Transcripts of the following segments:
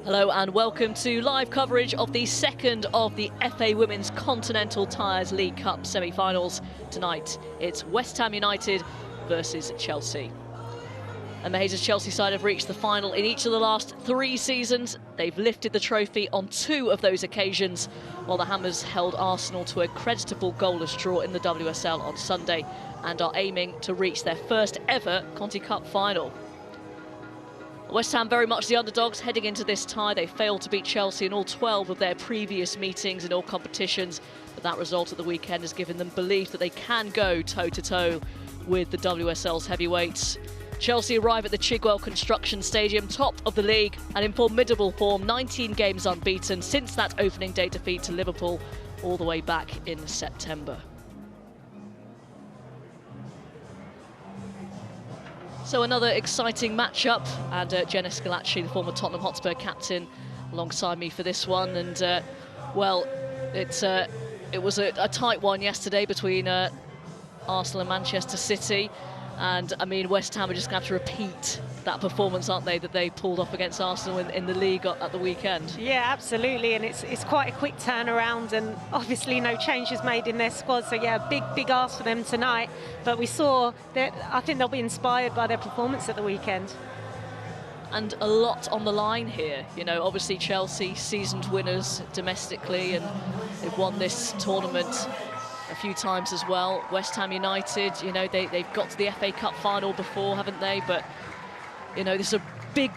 Hello and welcome to live coverage of the second of the FA Women's Continental Tires League Cup semi-finals. Tonight it's West Ham United versus Chelsea. Emma Hayes' Chelsea side have reached the final in each of the last 3 seasons. They've lifted the trophy on 2 of those occasions, while the Hammers held Arsenal to a creditable goalless draw in the WSL on Sunday and are aiming to reach their first ever Conti Cup final. West Ham very much the underdogs heading into this tie. They failed to beat Chelsea in all 12 of their previous meetings in all competitions, but that result at the weekend has given them belief that they can go toe-to-toe with the WSL's heavyweights. Chelsea arrive at the Chigwell Construction Stadium, top of the league, and in formidable form, 19 games unbeaten since that opening day defeat to Liverpool all the way back in September. So another exciting matchup, and Jenna Schillaci, the former Tottenham Hotspur captain, alongside me for this one. And well, it was a tight one yesterday between Arsenal and Manchester City. And I mean, West Ham are just going to have to repeat that performance, aren't they, that they pulled off against Arsenal in the league at the weekend? Yeah, absolutely, and it's quite a quick turnaround, and obviously no changes made in their squad. So yeah, big ask for them tonight. But we saw that I think they'll be inspired by their performance at the weekend. And a lot on the line here. You know, obviously Chelsea, seasoned winners domestically, and they've won this tournament a few times as well. West Ham United, you know, they've got to the FA Cup final before, haven't they? But, you know, this is a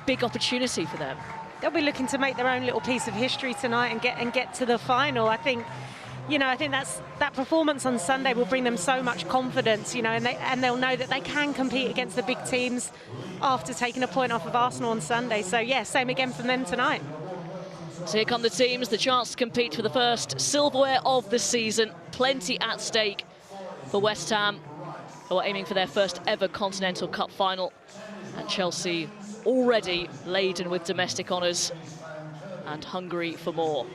big opportunity for them. They'll be looking to make their own little piece of history tonight and get to the final. I think, you know, that performance on Sunday will bring them so much confidence, you know, and they'll know that they can compete against the big teams after taking a point off of Arsenal on Sunday. So yeah, same again from them tonight. So here come the teams, the chance to compete for the first silverware of the season. Plenty at stake for West Ham, who are aiming for their first ever Continental Cup final. And Chelsea already laden with domestic honours and hungry for more.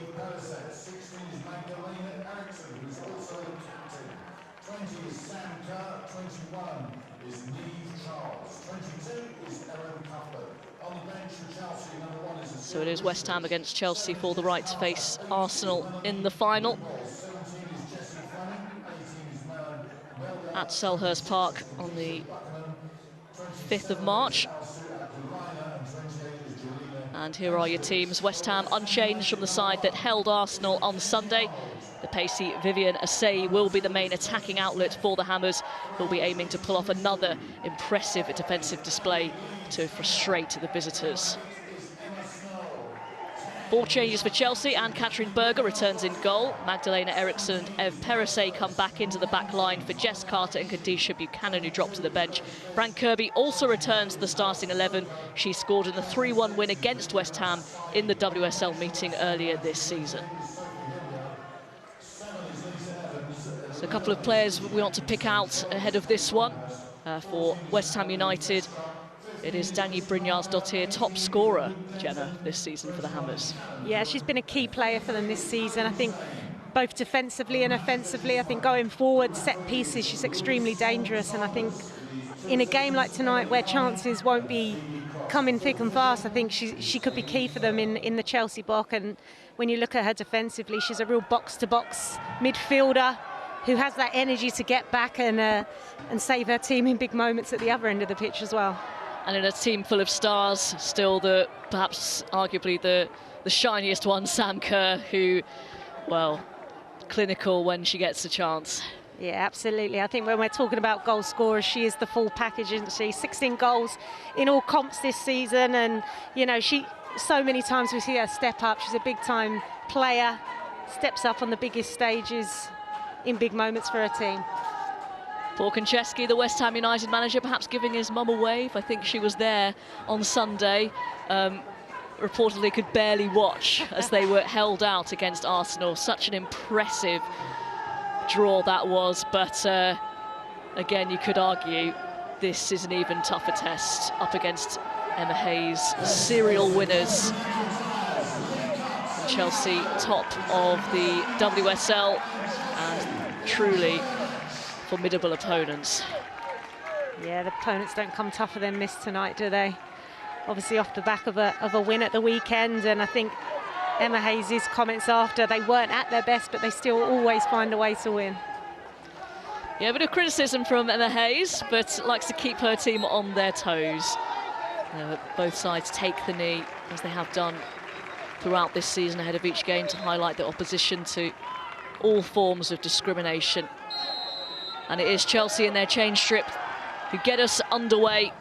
So it is West Ham against Chelsea for the right to face Arsenal in the final at Selhurst Park on the 5th of March. And here are your teams. West Ham unchanged from the side that held Arsenal on Sunday. The pacey Vivian Asseyi will be the main attacking outlet for the Hammers, who'll be aiming to pull off another impressive defensive display to frustrate the visitors. 4 changes for Chelsea, and Katrin Berger returns in goal. Magdalena Eriksson and Ev Perisset come back into the back line for Jess Carter and Kadisha Buchanan, who dropped to the bench. Fran Kirby also returns to the starting 11. She scored in the 3-1 win against West Ham in the WSL meeting earlier this season. So a couple of players we want to pick out ahead of this one. For West Ham United, it is Dagny Brynjarsdottir, top scorer, Jenna, this season for the Hammers. Yeah, she's been a key player for them this season. I think both defensively and offensively. I think going forward, set pieces, she's extremely dangerous. And I think in a game like tonight, where chances won't be coming thick and fast, I think she could be key for them in the Chelsea box. And when you look at her defensively, she's a real box-to-box midfielder who has that energy to get back and save her team in big moments at the other end of the pitch as well. And in a team full of stars, still perhaps arguably the shiniest one, Sam Kerr, who, well, clinical when she gets a chance. Yeah, absolutely. I think when we're talking about goal scorers, she is the full package, isn't she? 16 goals in all comps this season, and, you know, so many times we see her step up. She's a big-time player, steps up on the biggest stages in big moments for her team. Paul Konchesky, the West Ham United manager, perhaps giving his mum a wave. I think she was there on Sunday. Reportedly could barely watch as they were held out against Arsenal. Such an impressive draw that was. But again, you could argue this is an even tougher test up against Emma Hayes, serial winners. And Chelsea, top of the WSL, and truly formidable opponents. Yeah, the opponents don't come tougher than this tonight, do they? obviously off the back of a win at the weekend. And I think Emma Hayes' comments after, they weren't at their best, but they still always find a way to win. Yeah, a bit of criticism from Emma Hayes, but likes to keep her team on their toes. Both sides take the knee, as they have done throughout this season ahead of each game, to highlight the opposition to all forms of discrimination. And it is Chelsea in their change strip who get us underway.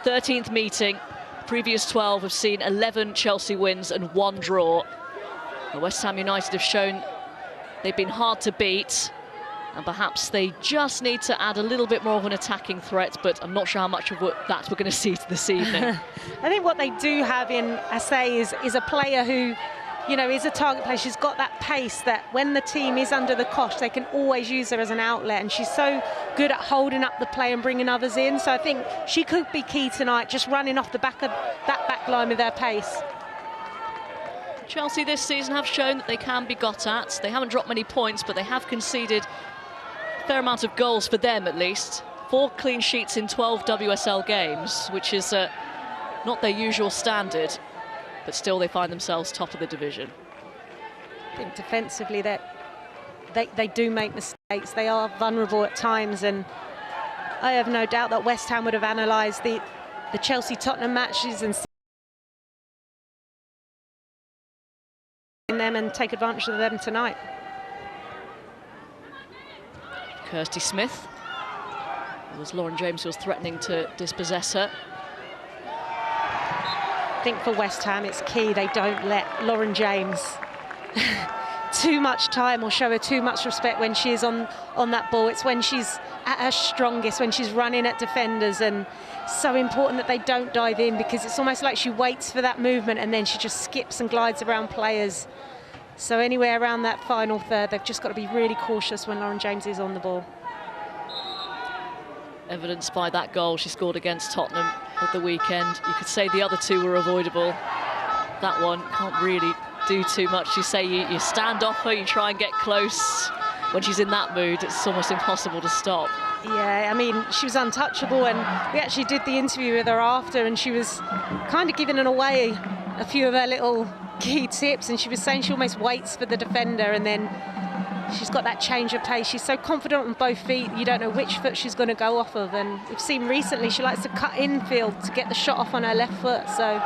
13th meeting, previous 12 have seen 11 Chelsea wins and 1 draw. West Ham United have shown they've been hard to beat, and perhaps they just need to add a little bit more of an attacking threat, but I'm not sure how much of that we're going to see this evening. I think what they do have in Assaye is a player who, you know, is a target player. She's got that pace that when the team is under the cosh, they can always use her as an outlet, and she's so good at holding up the play and bringing others in. So I think she could be key tonight, just running off the back of that back line with their pace. Chelsea this season have shown that they can be got at. They haven't dropped many points, but they have conceded a fair amount of goals for them, at least. 4 clean sheets in 12 WSL games, which is not their usual standard, but still they find themselves top of the division. I think defensively that they do make mistakes. They are vulnerable at times, and I have no doubt that West Ham would have analysed the Chelsea-Tottenham matches and seen them and take advantage of them tonight. Kirsty Smith. It was Lauren James who was threatening to dispossess her. I think for West Ham it's key they don't let Lauren James too much time or show her too much respect when she is on that ball. It's when she's at her strongest, when she's running at defenders, and so important that they don't dive in, because it's almost like she waits for that movement and then she just skips and glides around players. So anywhere around that final third, they've just got to be really cautious when Lauren James is on the ball. Evidenced by that goal she scored against Tottenham at the weekend. You could say the other 2 were avoidable. That one can't really do too much. You say you stand off her, you try and get close. When she's in that mood, it's almost impossible to stop. Yeah, I mean, she was untouchable, and we actually did the interview with her after, and she was kind of giving away a few of her little key tips, and she was saying she almost waits for the defender, and then she's got that change of pace. She's so confident on both feet, you don't know which foot she's going to go off of, and we've seen recently she likes to cut infield to get the shot off on her left foot, so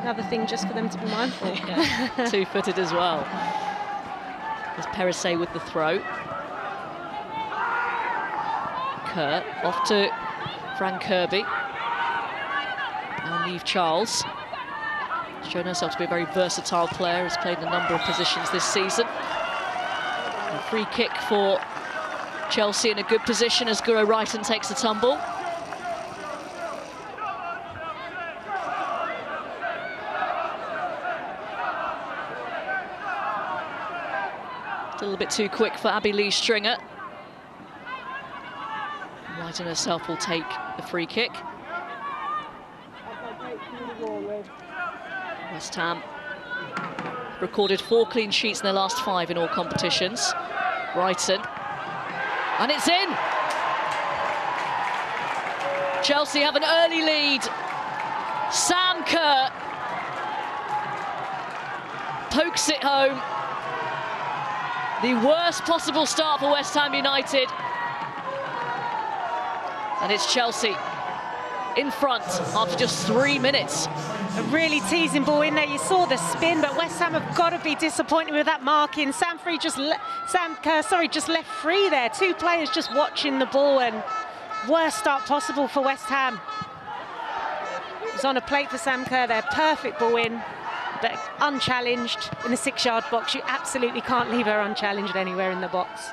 another thing just for them to be mindful. Yeah, 2-footed as well. There's Perisset with the throw. Kerr off to Fran Kirby. And Niamh Charles. Shown herself to be a very versatile player, has played in a number of positions this season. A free kick for Chelsea in a good position as Guro Reiten takes the tumble. A little bit too quick for Abby Lee Stringer. Reiten herself will take the free kick. West Ham recorded 4 clean sheets in their last 5 in all competitions. Reiten, and it's in! Chelsea have an early lead. Sam Kerr pokes it home. The worst possible start for West Ham United. And it's Chelsea in front after just 3 minutes. A really teasing ball in there. You saw the spin, but West Ham have got to be disappointed with that marking. Sam Kerr just left free there. 2 players just watching the ball, and worst start possible for West Ham. It was on a plate for Sam Kerr there. Perfect ball in, but unchallenged in the 6-yard box. You absolutely can't leave her unchallenged anywhere in the box.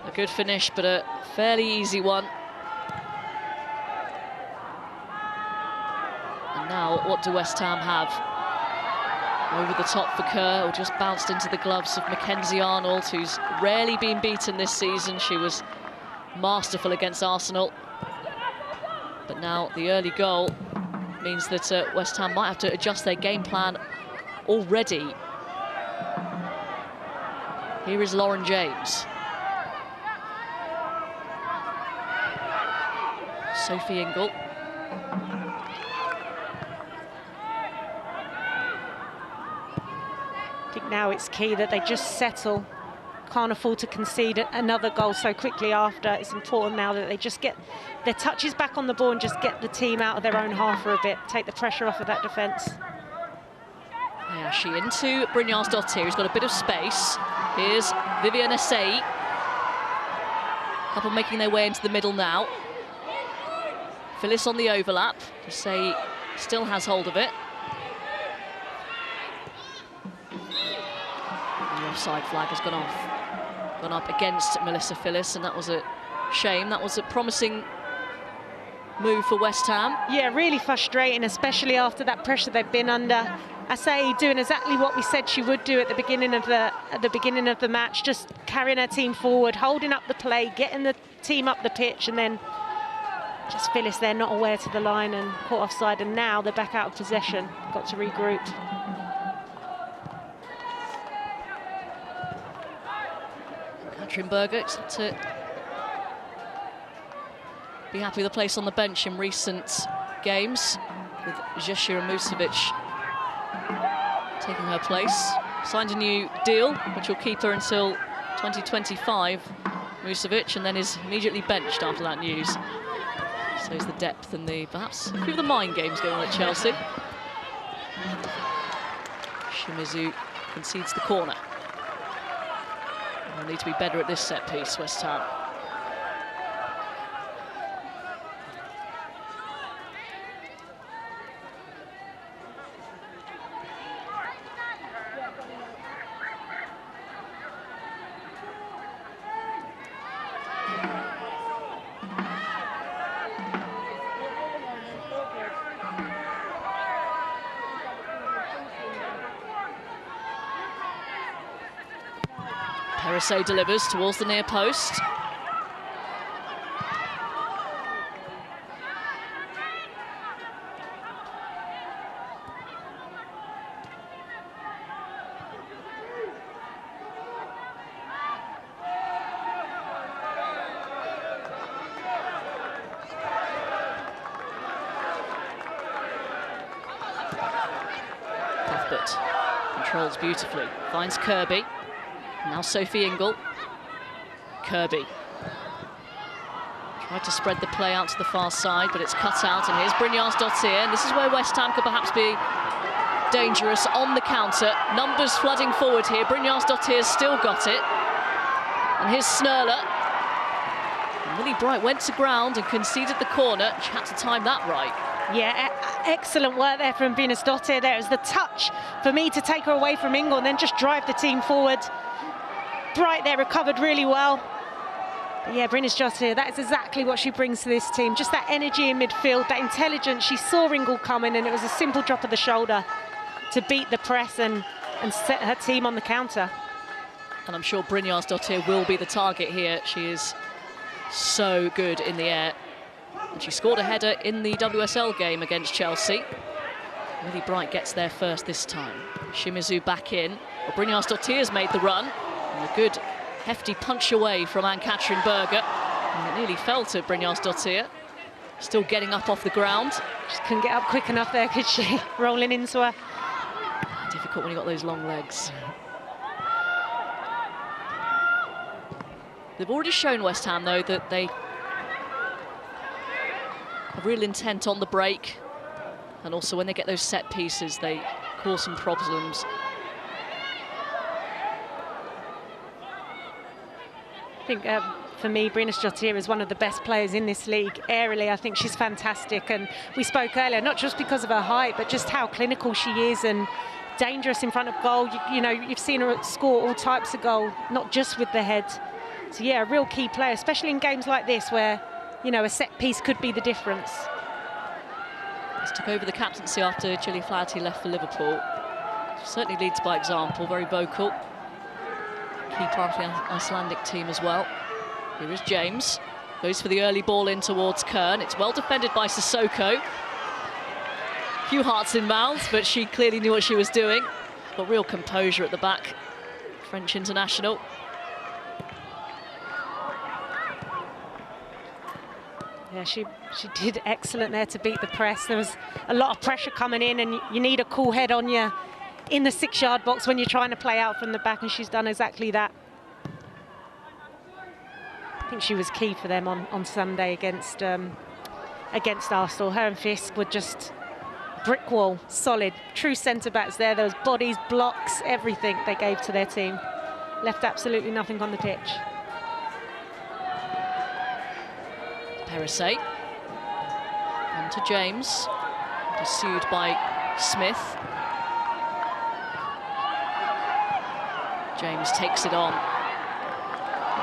A good finish, but a fairly easy one. And now, what do West Ham have? Over the top for Kerr, or just bounced into the gloves of Mackenzie Arnold, who's rarely been beaten this season. She was masterful against Arsenal. But now the early goal means that West Ham might have to adjust their game plan already. Here is Lauren James. Sophie Ingle I think now it's key that they just settle. Can't afford to concede another goal so quickly after. It's important now that they just get their touches back on the ball and just get the team out of their own half for a bit, take the pressure off of that defence. Hayashi into Brynjarsdottir, who's got a bit of space. Here's Vivian Asseyi. Couple making their way into the middle now. Phyllis on the overlap. Asseyi still has hold of it. The offside flag has gone up against Melissa Phyllis, and that was a shame. That was a promising move for West Ham. Yeah, really frustrating, especially after that pressure they've been under. Asseyi doing exactly what we said she would do at the beginning of the match, just carrying her team forward, holding up the play, getting the team up the pitch, and then just Phyllis there not aware to the line and caught offside, and now they're back out of possession. Got to regroup. Katrin Berger to be happy with the place on the bench in recent games, with Zheshira Musovic taking her place. Signed a new deal, which will keep her until 2025, Musovic, and then is immediately benched after that news. Shows the depth and perhaps a few of the mind games going on at Chelsea. Shimizu concedes the corner. They'll need to be better at this set piece, West Ham. Perisset delivers towards the near post. Cuthbert controls beautifully, finds Kirby. Now Sophie Ingle. Kirby tried to spread the play out to the far side, but it's cut out, and here's Brynjarsdottir, and this is where West Ham could perhaps be dangerous on the counter. Numbers flooding forward here. Brynjarsdottir's still got it, and here's Snurler. And Millie Bright went to ground and conceded the corner. She had to time that right. Yeah, excellent work there from Brynjarsdottir. There was the touch for me to take her away from Ingle and then just drive the team forward. Bright there recovered really well. But yeah, Brynjarsdottir, that is exactly what she brings to this team. Just that energy in midfield, that intelligence. She saw Ingle coming, and it was a simple drop of the shoulder to beat the press and set her team on the counter. And I'm sure Brynjarsdottir will be the target here. She is so good in the air. And she scored a header in the WSL game against Chelsea. Millie Bright gets there first this time. Shimizu back in. Well, Brynjarsdottir's made the run. And a good, hefty punch away from Ann-Katrin Berger. And it nearly fell to Brynjarsdottir. Still getting up off the ground. Just couldn't get up quick enough there, could she? Rolling into her. Difficult when you've got those long legs. They've already shown West Ham, though, that they have real intent on the break. And also when they get those set pieces, they cause some problems. I think for me, Brynjarsdottir is one of the best players in this league. Aerially, I think she's fantastic. And we spoke earlier, not just because of her height, but just how clinical she is and dangerous in front of goal. You know, you've seen her score all types of goal, not just with the head. So yeah, a real key player, especially in games like this where, you know, a set piece could be the difference. He's took over the captaincy after Gilly Flaherty left for Liverpool. Certainly leads by example, very vocal. Key part of the Icelandic team as well. Here is James. Goes for the early ball in towards Kern. It's well defended by Sissoko. Few hearts in mouths, but she clearly knew what she was doing. Got real composure at the back. French international. Yeah, she did excellent there to beat the press. There was a lot of pressure coming in, and you need a cool head on you in the 6-yard box when you're trying to play out from the back, and she's done exactly that. I think she was key for them on Sunday against Arsenal. Her and Fisk were just brick wall, solid, true centre backs there. There was bodies, blocks, everything they gave to their team. Left absolutely nothing on the pitch. Perisset. On to James. Pursued by Smith. James takes it on.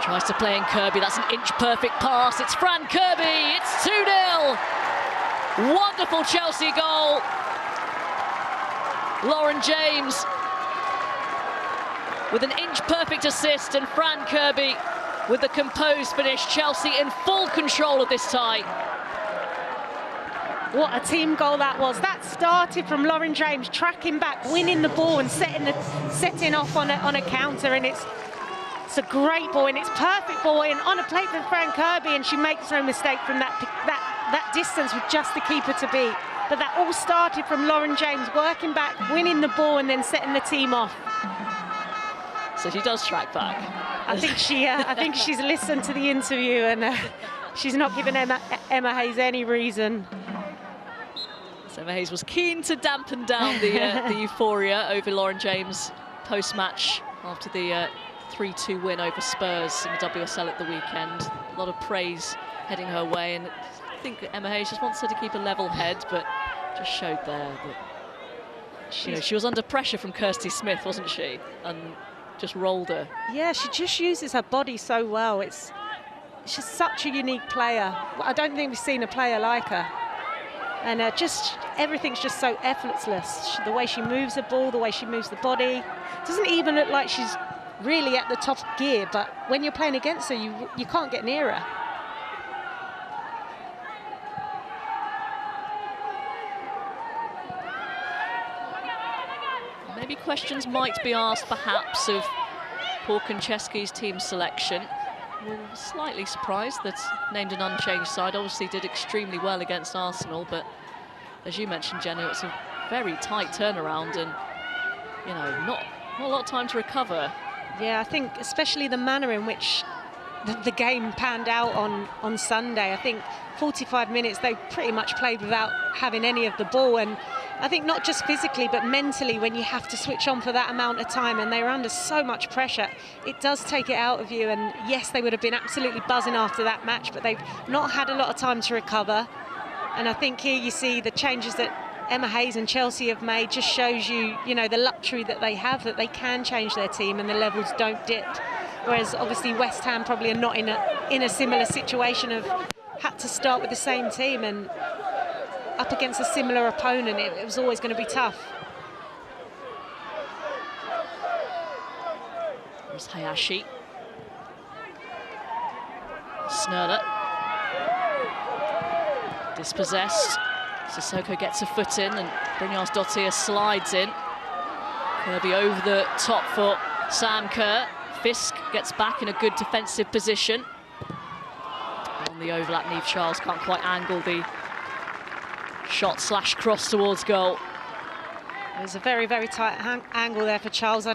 Tries to play in Kirby. That's an inch-perfect pass. It's Fran Kirby. It's 2-0. Wonderful Chelsea goal. Lauren James with an inch-perfect assist, and Fran Kirby with the composed finish. Chelsea in full control of this tie. What a team goal that was. That started from Lauren James tracking back, winning the ball and setting off on a counter, and it's a great ball, and it's perfect ball in on a plate for Fran Kirby, and she makes no mistake from that distance with just the keeper to beat. But that all started from Lauren James working back, winning the ball, and then setting the team off. So she does track back. I think she's listened to the interview, and she's not given Emma Hayes any reason. So Emma Hayes was keen to dampen down the euphoria over Lauren James post-match after the 3-2 win over Spurs in the WSL at the weekend. A lot of praise heading her way, and I think Emma Hayes just wants her to keep a level head, but just showed there that she was under pressure from Kirsty Smith, wasn't she? And just rolled her. Yeah, she just uses her body so well. She's such a unique player. I don't think we've seen a player like her. And just everything's just so effortless. The way she moves the ball, the way she moves the body. Doesn't even look like she's really at the top gear, but when you're playing against her, you can't get near her. Maybe questions might be asked, perhaps, of Paul Konchesky's team selection. We're slightly surprised that named an unchanged side. Obviously did extremely well against Arsenal, but as you mentioned, Jenna, it's a very tight turnaround, and not a lot of time to recover. Yeah, I think especially the manner in which the game panned out on Sunday. I think 45 minutes they pretty much played without having any of the ball, and I think not just physically but mentally, when you have to switch on for that amount of time and they were under so much pressure, it does take it out of you. And yes, they would have been absolutely buzzing after that match, but they've not had a lot of time to recover. And I think here you see the changes that Emma Hayes and Chelsea have made just shows you, the luxury that they have, that they can change their team and the levels don't dip. Whereas obviously West Ham probably are not in a similar situation of had to start with the same team, and up against a similar opponent, it was always going to be tough. There's Hayashi. Snurler. Dispossessed. Sissoko gets a foot in, and Brynjarsdottir slides in. Kirby over the top for Sam Kerr. Fisk gets back in a good defensive position. On the overlap, Niamh Charles can't quite angle the shot / cross towards goal. There's a very, very tight angle there for Charles. I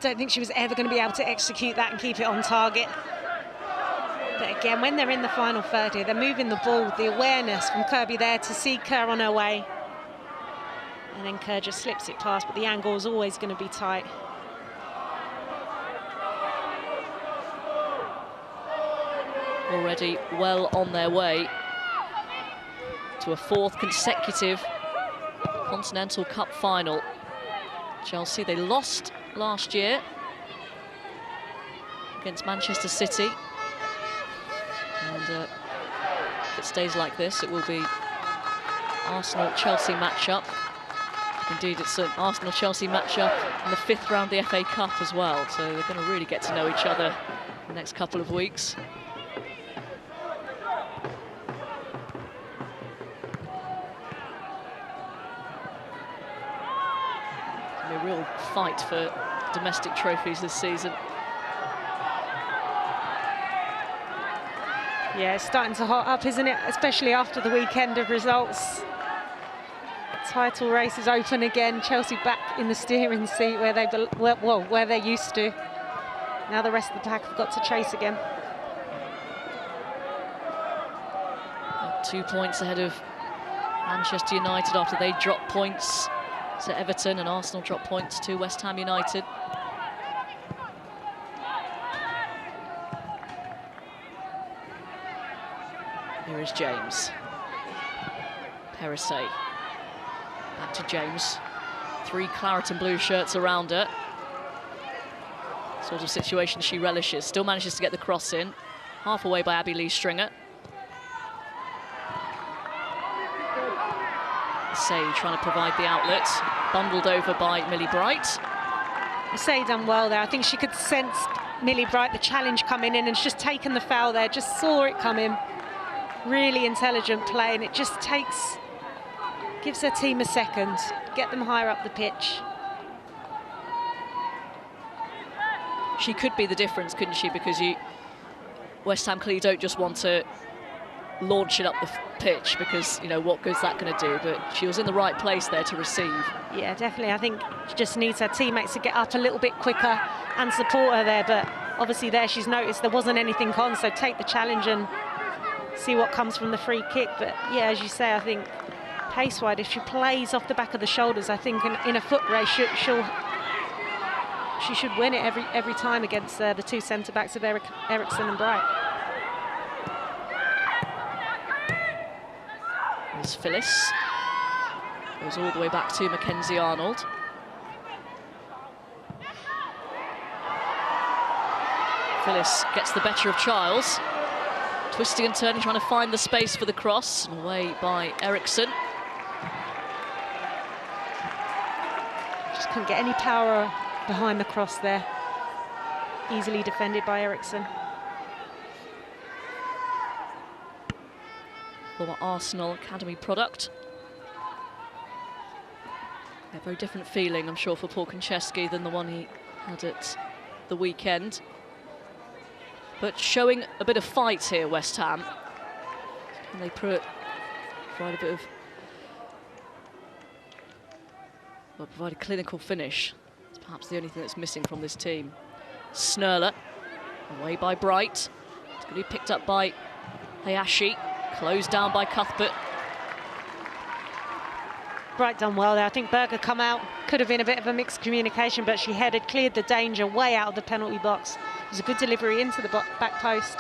don't think she was ever going to be able to execute that and keep it on target. But again, when they're in the final third here, they're moving the ball, the awareness from Kirby there to see Kerr on her way. And then Kerr just slips it past, but the angle is always going to be tight. Already well on their way to a 4th consecutive Continental Cup final. Chelsea, they lost last year against Manchester City. And if it stays like this, it will be Arsenal-Chelsea matchup. Indeed, it's an Arsenal-Chelsea matchup in the 5th round of the FA Cup as well. So they're going to really get to know each other in the next couple of weeks. A real fight for domestic trophies this season. Yeah, it's starting to hot up, isn't it? Especially after the weekend of results. Title race is open again. Chelsea back in the steering seat where where they're used to. Now the rest of the pack have got to chase again. 2 points ahead of Manchester United after they dropped points to Everton, and Arsenal dropped points to West Ham United. Here is James. Perisset. Back to James. 3 claret and blue shirts around her. Sort of situation she relishes. Still manages to get the cross in. Half away by Abby Lee Stringer. Say trying to provide the outlet. Bundled over by Millie Bright. Say done well there. I think she could sense Millie Bright, the challenge coming in, and she's just taken the foul there. Just saw it come in. Really intelligent play, and it just gives her team a second, get them higher up the pitch. She could be the difference, couldn't she? Because West Ham clearly don't just want to launch it up the pitch, because, you know, what good's that going to do? But she was in the right place there to receive. Yeah, definitely. I think she just needs her teammates to get up a little bit quicker and support her there. But obviously there she's noticed there wasn't anything on, so take the challenge and see what comes from the free kick. But yeah, as you say, I think pace-wide, if she plays off the back of the shoulders, I think in a foot race she should win it every time against the 2 centre-backs of Eriksson and Bright. There's Phyllis. Goes all the way back to Mackenzie Arnold. Phyllis gets the better of Charles. Twisting and turning, trying to find the space for the cross. And away by Eriksson. Just couldn't get any power behind the cross there. Easily defended by Eriksson. Former Arsenal Academy product. A very different feeling, I'm sure, for Paul Konchesky than the one he had at the weekend. But showing a bit of fight here, West Ham. And they provide a bit of... well, provide a clinical finish. It's perhaps the only thing that's missing from this team. Snurler, away by Bright. It's going to be picked up by Hayashi. Closed down by Cuthbert. Bright done well there. I think Berger come out. Could have been a bit of a mixed communication, but she headed, cleared the danger way out of the penalty box. It was a good delivery into the back post.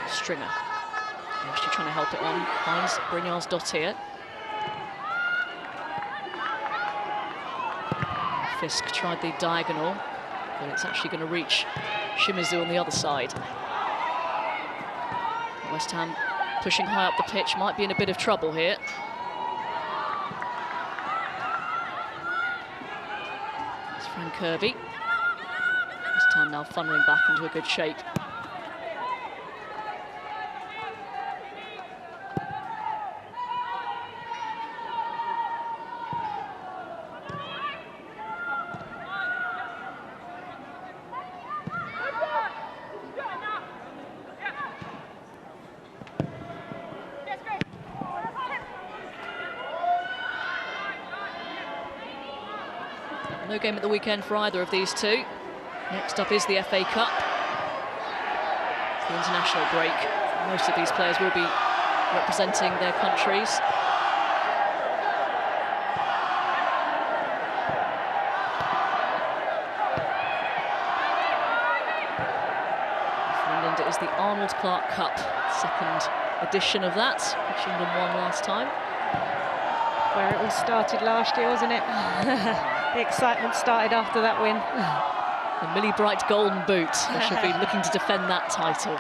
Stringer. Actually trying to help it on. Finds Brynjar's-Dottir. Fisk tried the diagonal, but it's actually going to reach Shimizu on the other side. West Ham pushing high up the pitch, might be in a bit of trouble here. It's Fran Kirby. West Ham now funneling back into a good shape. No game at the weekend for either of these two. Next up is the FA Cup. It's the international break. Most of these players will be representing their countries. For England, it is the Arnold Clark Cup, second edition of that, which England won last time. Where it all started last year, wasn't it? The excitement started after that win. The Millie Bright golden boot. She'll be looking to defend that title.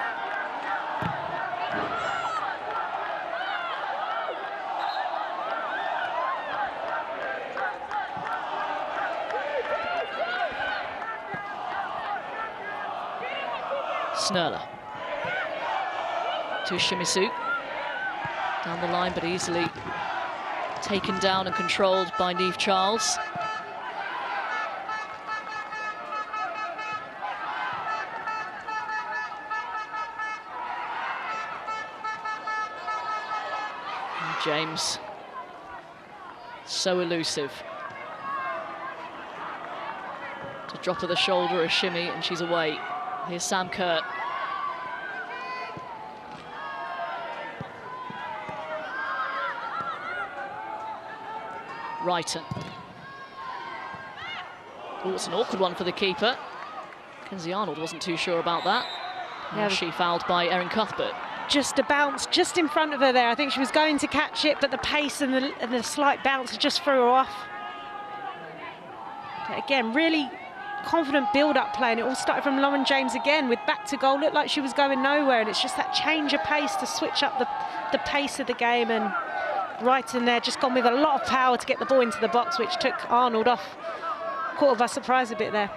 Snurler. To Shimizu. Down the line, but easily taken down and controlled by Niamh Charles. James. So elusive. To drop of the shoulder, a shimmy, and she's away. Here's Sam Kerr. Wrighton. Oh, it's an awkward one for the keeper. Kenzie Arnold wasn't too sure about that. Yeah, she fouled by Erin Cuthbert. Just a bounce just in front of her there. I think she was going to catch it, but the pace and the slight bounce just threw her off. But again, really confident build-up play, and it all started from Lauren James again with back to goal. Looked like she was going nowhere, and it's just that change of pace to switch up the pace of the game. And Wrighton there just gone with a lot of power to get the ball into the box, which took Arnold off. Caught her by surprise a bit there.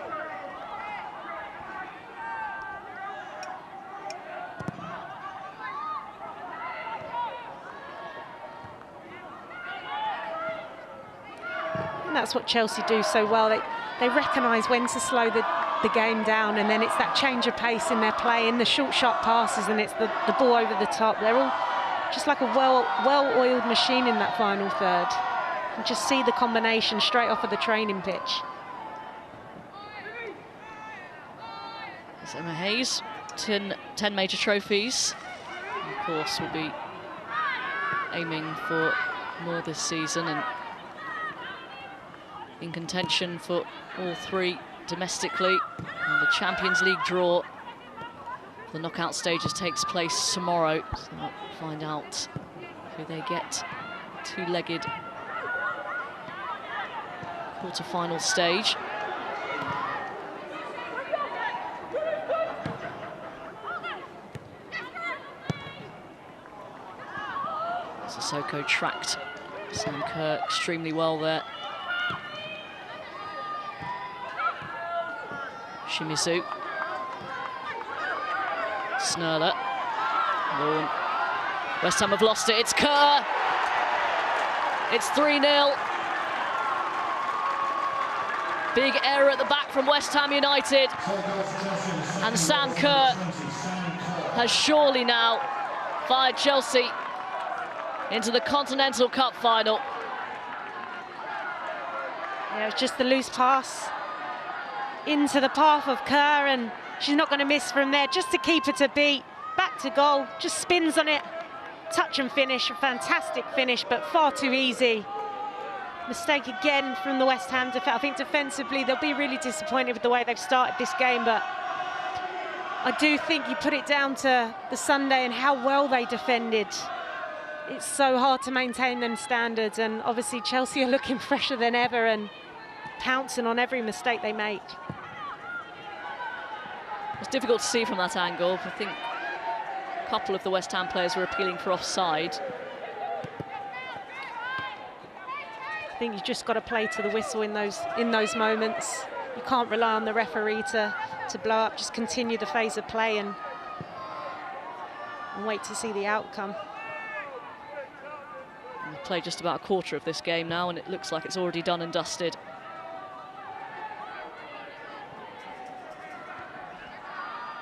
And that's what Chelsea do so well. They recognise when to slow the game down, and then it's that change of pace in their play, in the short, sharp passes, and it's the ball over the top. They're all just like a well-oiled machine in that final third. You just see the combination straight off of the training pitch. There's Emma Hayes, 10 major trophies. And of course, will be aiming for more this season and in contention for all three domestically. And the Champions League draw, the knockout stages, takes place tomorrow. So we'll find out who they get. Two-legged quarter-final stage. Sissoko tracked Sam Kerr extremely well there. Shimizu. Snurler. Vaughan. West Ham have lost it. It's Kerr. It's 3-0. Big error at the back from West Ham United. And Sam Kerr has surely now fired Chelsea into the Continental Cup final. Yeah, it was just the loose pass into the path of Kerr, and she's not going to miss from there, just to keep her to beat. Back to goal, just spins on it, touch and finish, a fantastic finish, but far too easy. Mistake again from the West Ham defence. I think defensively they'll be really disappointed with the way they've started this game, but I do think you put it down to the Sunday and how well they defended. It's so hard to maintain them standards, and obviously Chelsea are looking fresher than ever and pouncing on every mistake they make. It's difficult to see from that angle. I think a couple of the West Ham players were appealing for offside. I think you've just got to play to the whistle in those moments. You can't rely on the referee to blow up. Just continue the phase of play and wait to see the outcome. We've played just about a quarter of this game now, and it looks like it's already done and dusted.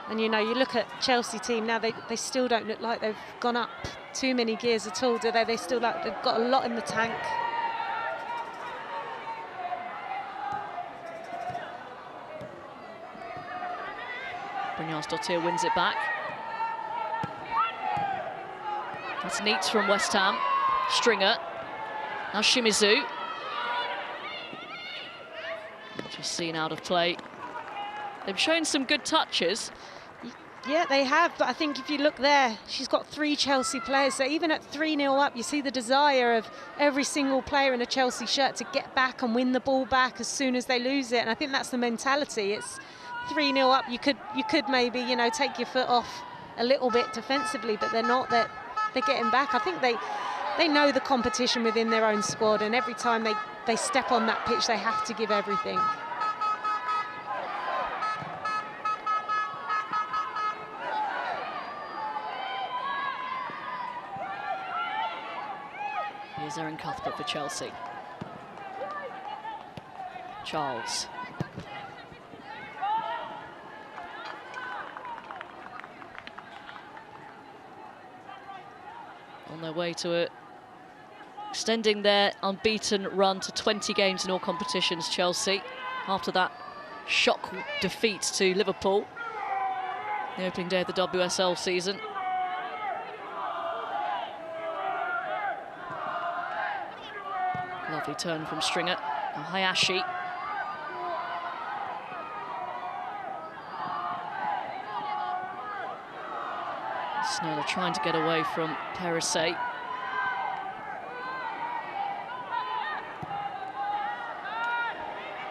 And you know, you look at Chelsea team now, they still don't look like they've gone up too many gears at all, do they? They still like they've got a lot in the tank. Brynjarsdottir wins it back. That's Neats from West Ham. Stringer. Now Shimizu. Just seen out of play. They've shown some good touches. Yeah, they have, but I think if you look there, she's got 3 Chelsea players, so even at 3-0 up, you see the desire of every single player in a Chelsea shirt to get back and win the ball back as soon as they lose it, and I think that's the mentality. It's 3-0 up, you could maybe, you know, take your foot off a little bit defensively, but they're not. They're getting back. I think they know the competition within their own squad, and every time they step on that pitch, they have to give everything. Here's Erin Cuthbert for Chelsea. Charles. On their way to a extending their unbeaten run to 20 games in all competitions, Chelsea, after that shock defeat to Liverpool the opening day of the WSL season. Lovely turn from Stringer. Hayashi. Snella trying to get away from Perisset.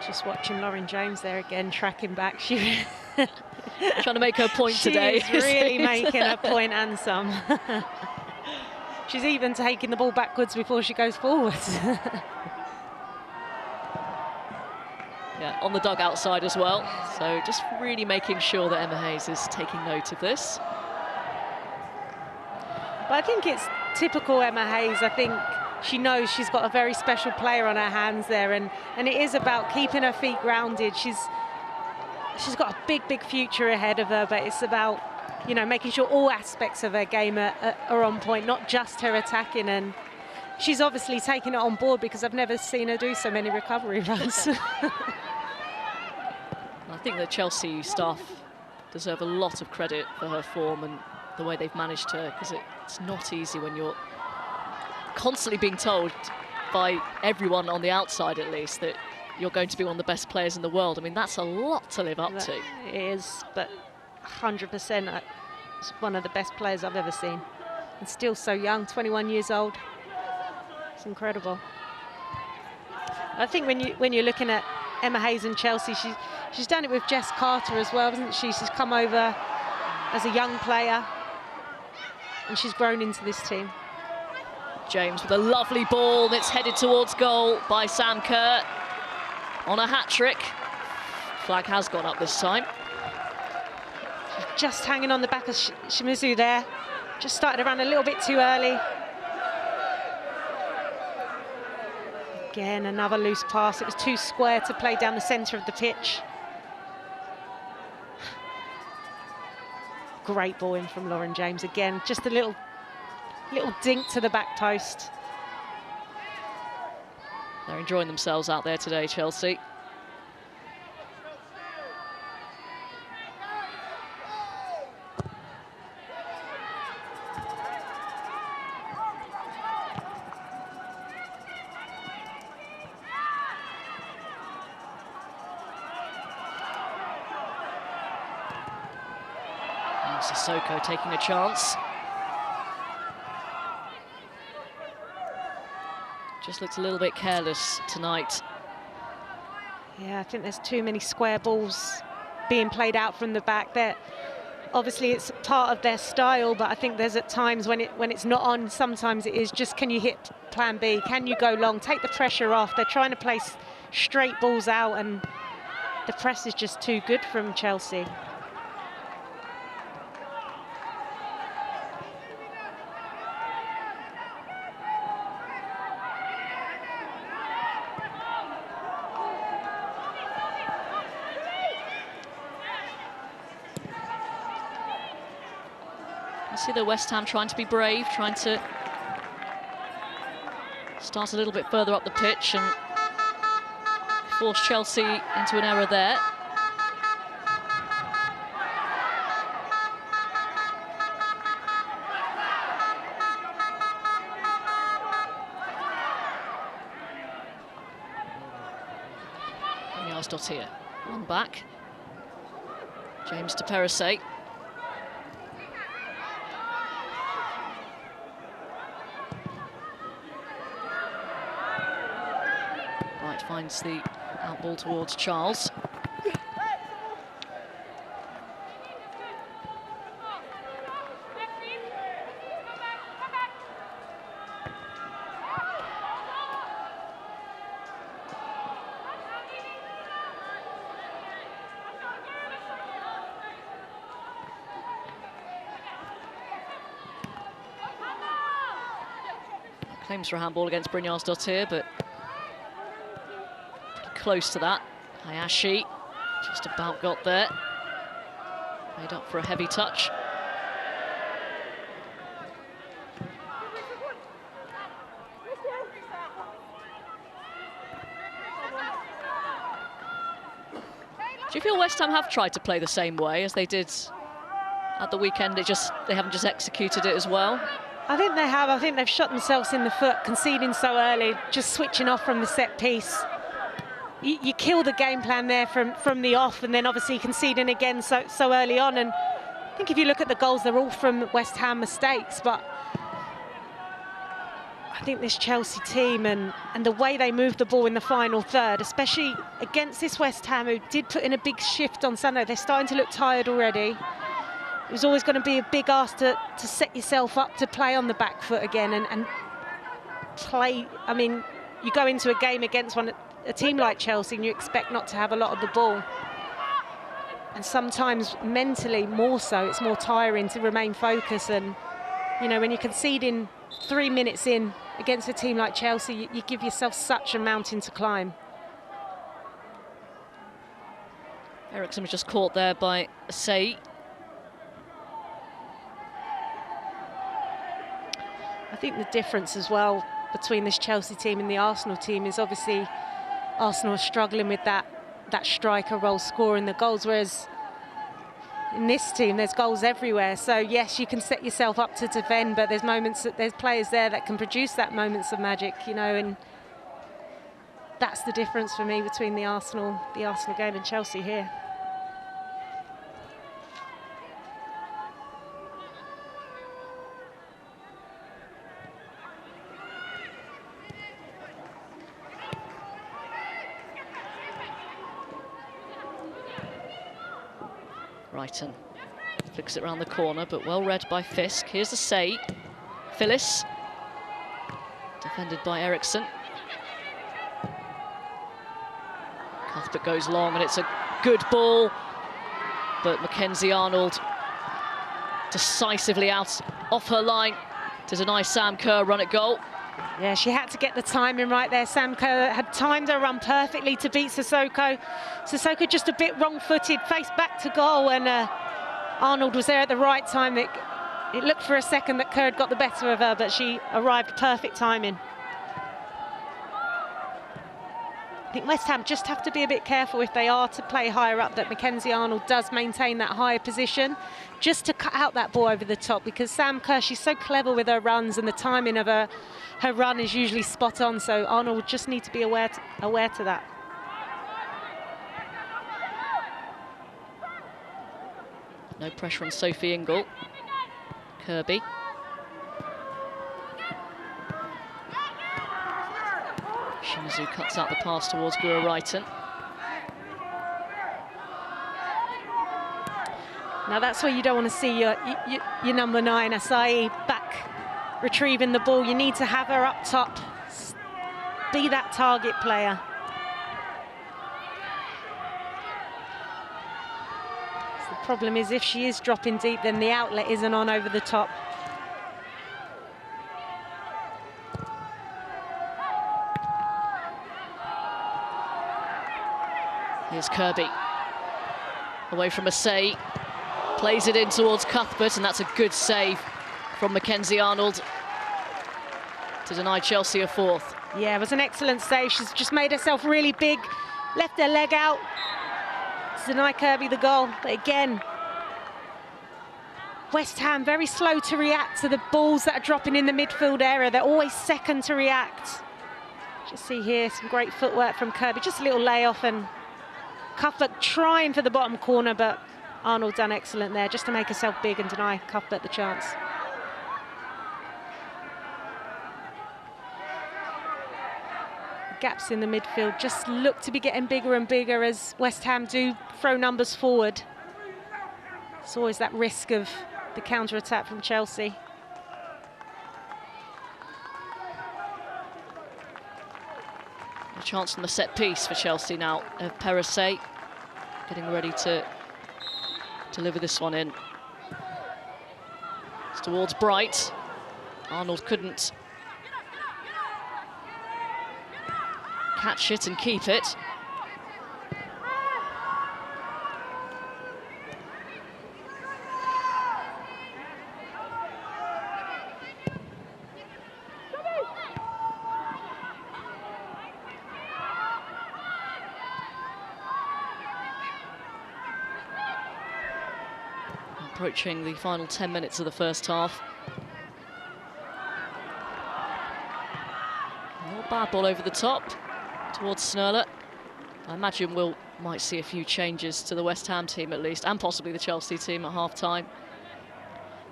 Just watching Lauren James there again, tracking back. She trying to make her point today. She's really making a point and some. She's even taking the ball backwards before she goes forwards. Yeah, on the dugout side as well. So just really making sure that Emma Hayes is taking note of this. But I think it's typical Emma Hayes. I think she knows she's got a very special player on her hands there, and it is about keeping her feet grounded. She's got a big future ahead of her, but it's about, you know, making sure all aspects of her game are on point, not just her attacking. And she's obviously taken it on board, because I've never seen her do so many recovery runs. I think the Chelsea staff deserve a lot of credit for her form and the way they've managed her, because it's not easy when you're constantly being told by everyone on the outside, at least, that you're going to be one of the best players in the world. I mean, that's a lot to live up to. It is, but 100%, it's one of the best players I've ever seen. And still so young, 21 years old. It's incredible. I think when you're looking at Emma Hayes and Chelsea, she's done it with Jess Carter as well, hasn't she? She's come over as a young player, and she's grown into this team. James with a lovely ball that's headed towards goal by Sam Kerr on a hat-trick. Flag has gone up this time. Just hanging on the back of Shimizu there. Just started around a little bit too early. Again, another loose pass. It was too square to play down the centre of the pitch. Great ball in from Lauren James again. Just a little dink to the back post. They're enjoying themselves out there today, Chelsea. Sissoko taking a chance. Just looks a little bit careless tonight. Yeah, I think there's too many square balls being played out from the back there. Obviously, it's part of their style, but I think there's at times when it's not on, sometimes it is just, can you hit plan B? Can you go long? Take the pressure off. They're trying to place straight balls out, and the press is just too good from Chelsea. See the West Ham trying to be brave, trying to start a little bit further up the pitch and force Chelsea into an error there. Dottir, one back. James to Perisset. Finds the out ball towards Charles. Claims for a handball against Brynjars-Dottir, but close to that. Hayashi just about got there. Made up for a heavy touch. Do you feel West Ham have tried to play the same way as they did at the weekend? They haven't just executed it as well? I think they have. I think they've shot themselves in the foot, conceding so early, just switching off from the set piece. You kill the game plan there from the off, and then obviously conceding again so early on. And I think if you look at the goals, they're all from West Ham mistakes. But I think this Chelsea team and the way they moved the ball in the final third, especially against this West Ham, who did put in a big shift on Sunday, they're starting to look tired already. It was always going to be a big ask to set yourself up to play on the back foot again and play. I mean, you go into a game against a team like Chelsea and you expect not to have a lot of the ball. And sometimes mentally more so, it's more tiring to remain focused. And, you know, when you're conceding 3 minutes in against a team like Chelsea, you give yourself such a mountain to climb. Eriksen was just caught there by Say. I think the difference as well between this Chelsea team and the Arsenal team is obviously Arsenal are struggling with that striker role, scoring the goals, whereas in this team there's goals everywhere. So yes, you can set yourself up to defend, but there's players there that can produce that moments of magic, you know, and that's the difference for me between the Arsenal game and Chelsea here. Brighton flicks it around the corner, but well read by Fisk. Here's the Say. Phyllis, defended by Eriksen. Cuthbert goes long, and it's a good ball, but Mackenzie Arnold decisively out off her line to deny Sam Kerr run at goal. Yeah, she had to get the timing right there. Sam Kerr had timed her run perfectly to beat Sissoko. Sissoko just a bit wrong-footed, faced back to goal, and Arnold was there at the right time. It looked for a second that Kerr had got the better of her, but she arrived perfect timing. I think West Ham just have to be a bit careful if they are to play higher up, that Mackenzie Arnold does maintain that higher position, just to cut out that ball over the top, because Sam Kerr, she's so clever with her runs, and the timing of her run is usually spot on, so Arnold would just need to be aware to that. No pressure on Sophie Ingle. Kirby. Shimizu cuts out the pass towards Guro Reiten. Now that's where you don't want to see your number 9, Asai, back retrieving the ball. You need to have her up top, be that target player. So the problem is if she is dropping deep, then the outlet isn't on over the top. Here's Kirby, away from Asai, plays it in towards Cuthbert, and that's a good save from Mackenzie Arnold to deny Chelsea a fourth. Yeah, it was an excellent save. She's just made herself really big, left her leg out to deny Kirby the goal. But again, West Ham very slow to react to the balls that are dropping in the midfield area. They're always second to react. Just see here, some great footwork from Kirby, just a little layoff, and Cuthbert trying for the bottom corner, but Arnold done excellent there just to make herself big and deny Cuthbert the chance. Gaps in the midfield just look to be getting bigger and bigger as West Ham do throw numbers forward. It's always that risk of the counter-attack from Chelsea. A chance from the set piece for Chelsea now. Perisset getting ready to deliver this one in. It's towards Bright. Arnold couldn't catch it and keep it. approaching the final 10 minutes of the first half. Not bad ball over the top towards Snurler. I imagine we'll might see a few changes to the West Ham team at least, and possibly the Chelsea team at half-time.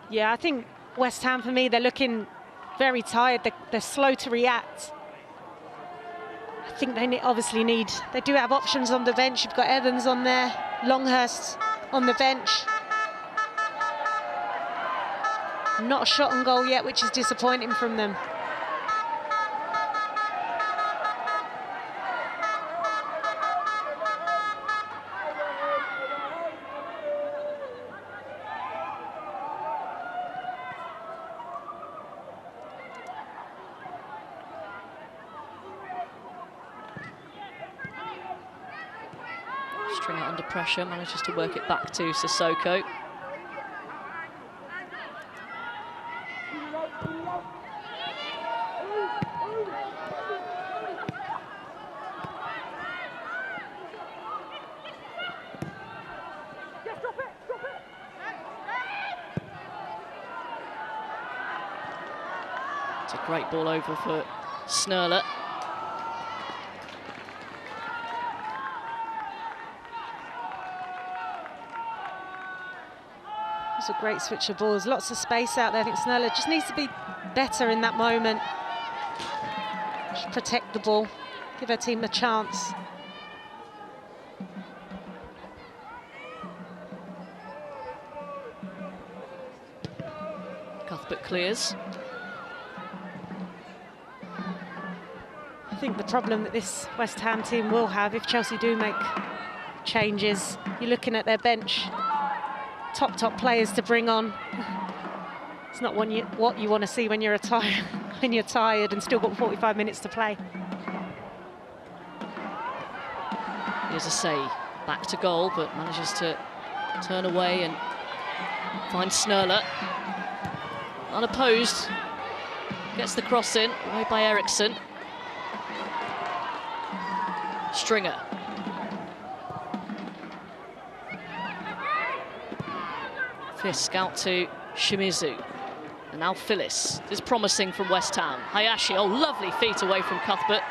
Yeah, I think West Ham, for me, they're looking very tired. They're slow to react. I think they obviously need... They do have options on the bench. You've got Evans on there, Longhurst on the bench. Not a shot on goal yet, which is disappointing from them. Stringer under pressure, manages to work it back to Sissoko. It's a great ball over for Snurler. It's a great switch of balls, lots of space out there. I think Snurler just needs to be better in that moment. Just protect the ball, give her team a chance. Cuthbert clears. I think the problem that this West Ham team will have if Chelsea do make changes, you're looking at their bench. Top players to bring on. It's not what you want to see when you're tired and still got 45 minutes to play. Here's a say back to goal, but manages to turn away and find Snurler. Unopposed, gets the cross in, away by Eriksson. Stringer. Fisk out to Shimizu. And now Phyllis is promising from West Ham. Hayashi, oh, lovely feet away from Cuthbert.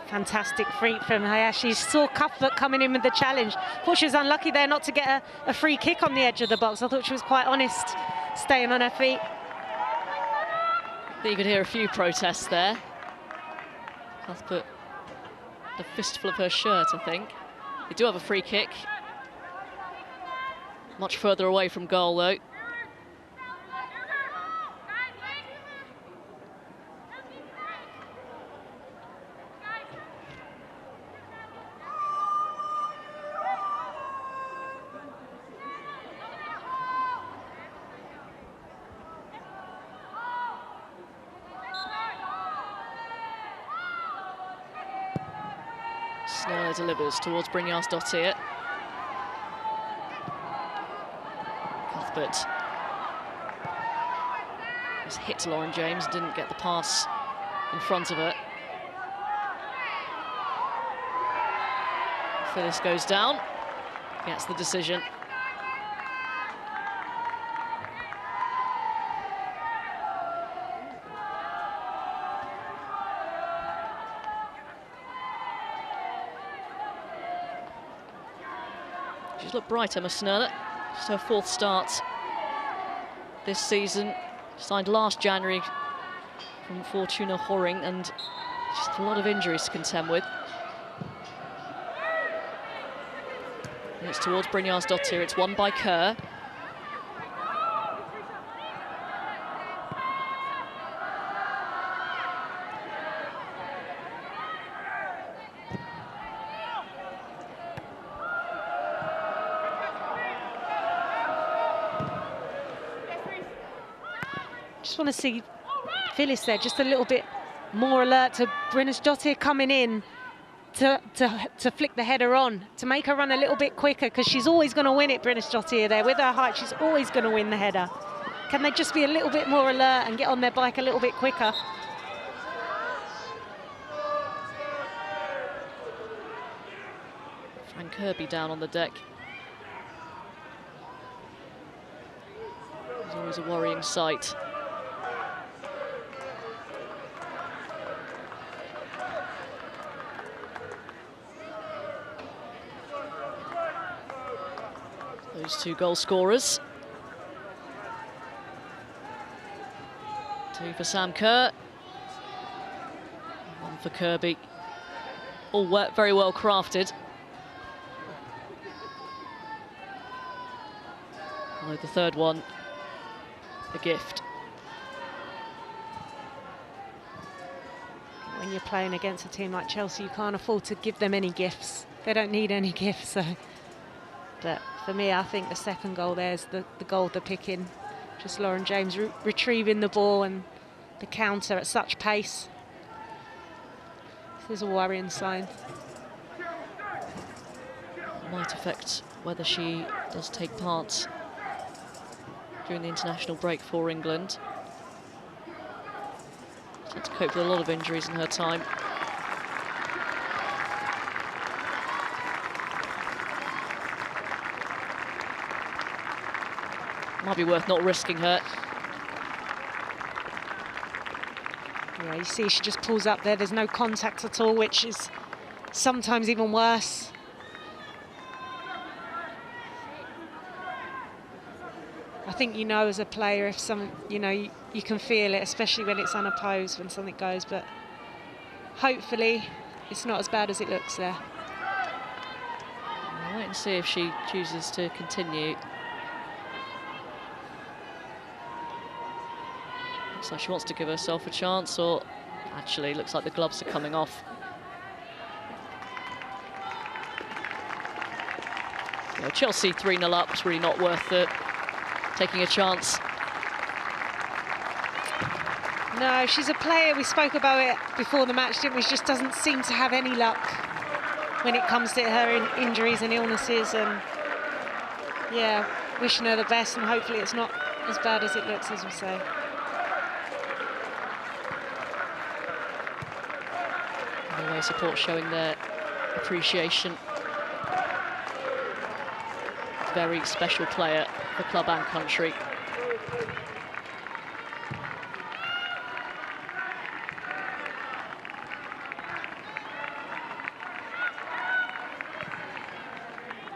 Fantastic feet from Hayashi. Saw Cuthbert coming in with the challenge. Thought she was unlucky there not to get a free kick on the edge of the box. I thought she was quite honest, staying on her feet. I think you could hear a few protests there. Cuthbert, the fistful of her shirt, I think. They do have a free kick. Much further away from goal, though. Snurler delivers towards Brynjarsdottir. Cuthbert has hit Lauren James, didn't get the pass in front of her. Phyllis goes down, gets the decision. She's looked bright, Emma Snurler. Just her fourth start this season. Signed last January from Fortuna Horring, and just a lot of injuries to contend with. And it's towards Brynjarsdottir. It's won by Kerr. Just want to see Phyllis there just a little bit more alert to Brynjarsdottir coming in to flick the header on, to make her run a little bit quicker, because she's always going to win it, Brynjarsdottir there. With her height, she's always going to win the header. Can they just be a little bit more alert and get on their bike a little bit quicker? Fran Kirby down on the deck. It's always a worrying sight. Those two goal scorers. Two for Sam Kerr, one for Kirby. All very well crafted. Although the third one, a gift. When you're playing against a team like Chelsea, you can't afford to give them any gifts. They don't need any gifts. So. But for me, I think the second goal there's the goal they're picking. Just Lauren James retrieving the ball and the counter at such pace. This is a worrying sign. It might affect whether she does take part during the international break for England. She's had to cope with a lot of injuries in her time. Might be worth not risking her. Yeah, you see she just pulls up there. There's no contact at all, which is sometimes even worse. I think you know as a player if you can feel it, especially when it's unopposed, when something goes, but hopefully it's not as bad as it looks there. We'll wait and see if she chooses to continue. Looks like she wants to give herself a chance, or actually looks like the gloves are coming off. You know, Chelsea 3-0 up, it's really not worth it. Taking a chance. No, she's a player, we spoke about it before the match, didn't we? She just doesn't seem to have any luck when it comes to her injuries and illnesses, and yeah, wishing her the best, and hopefully it's not as bad as it looks, as we say. Anyway, support showing their appreciation. Very special player for club and country.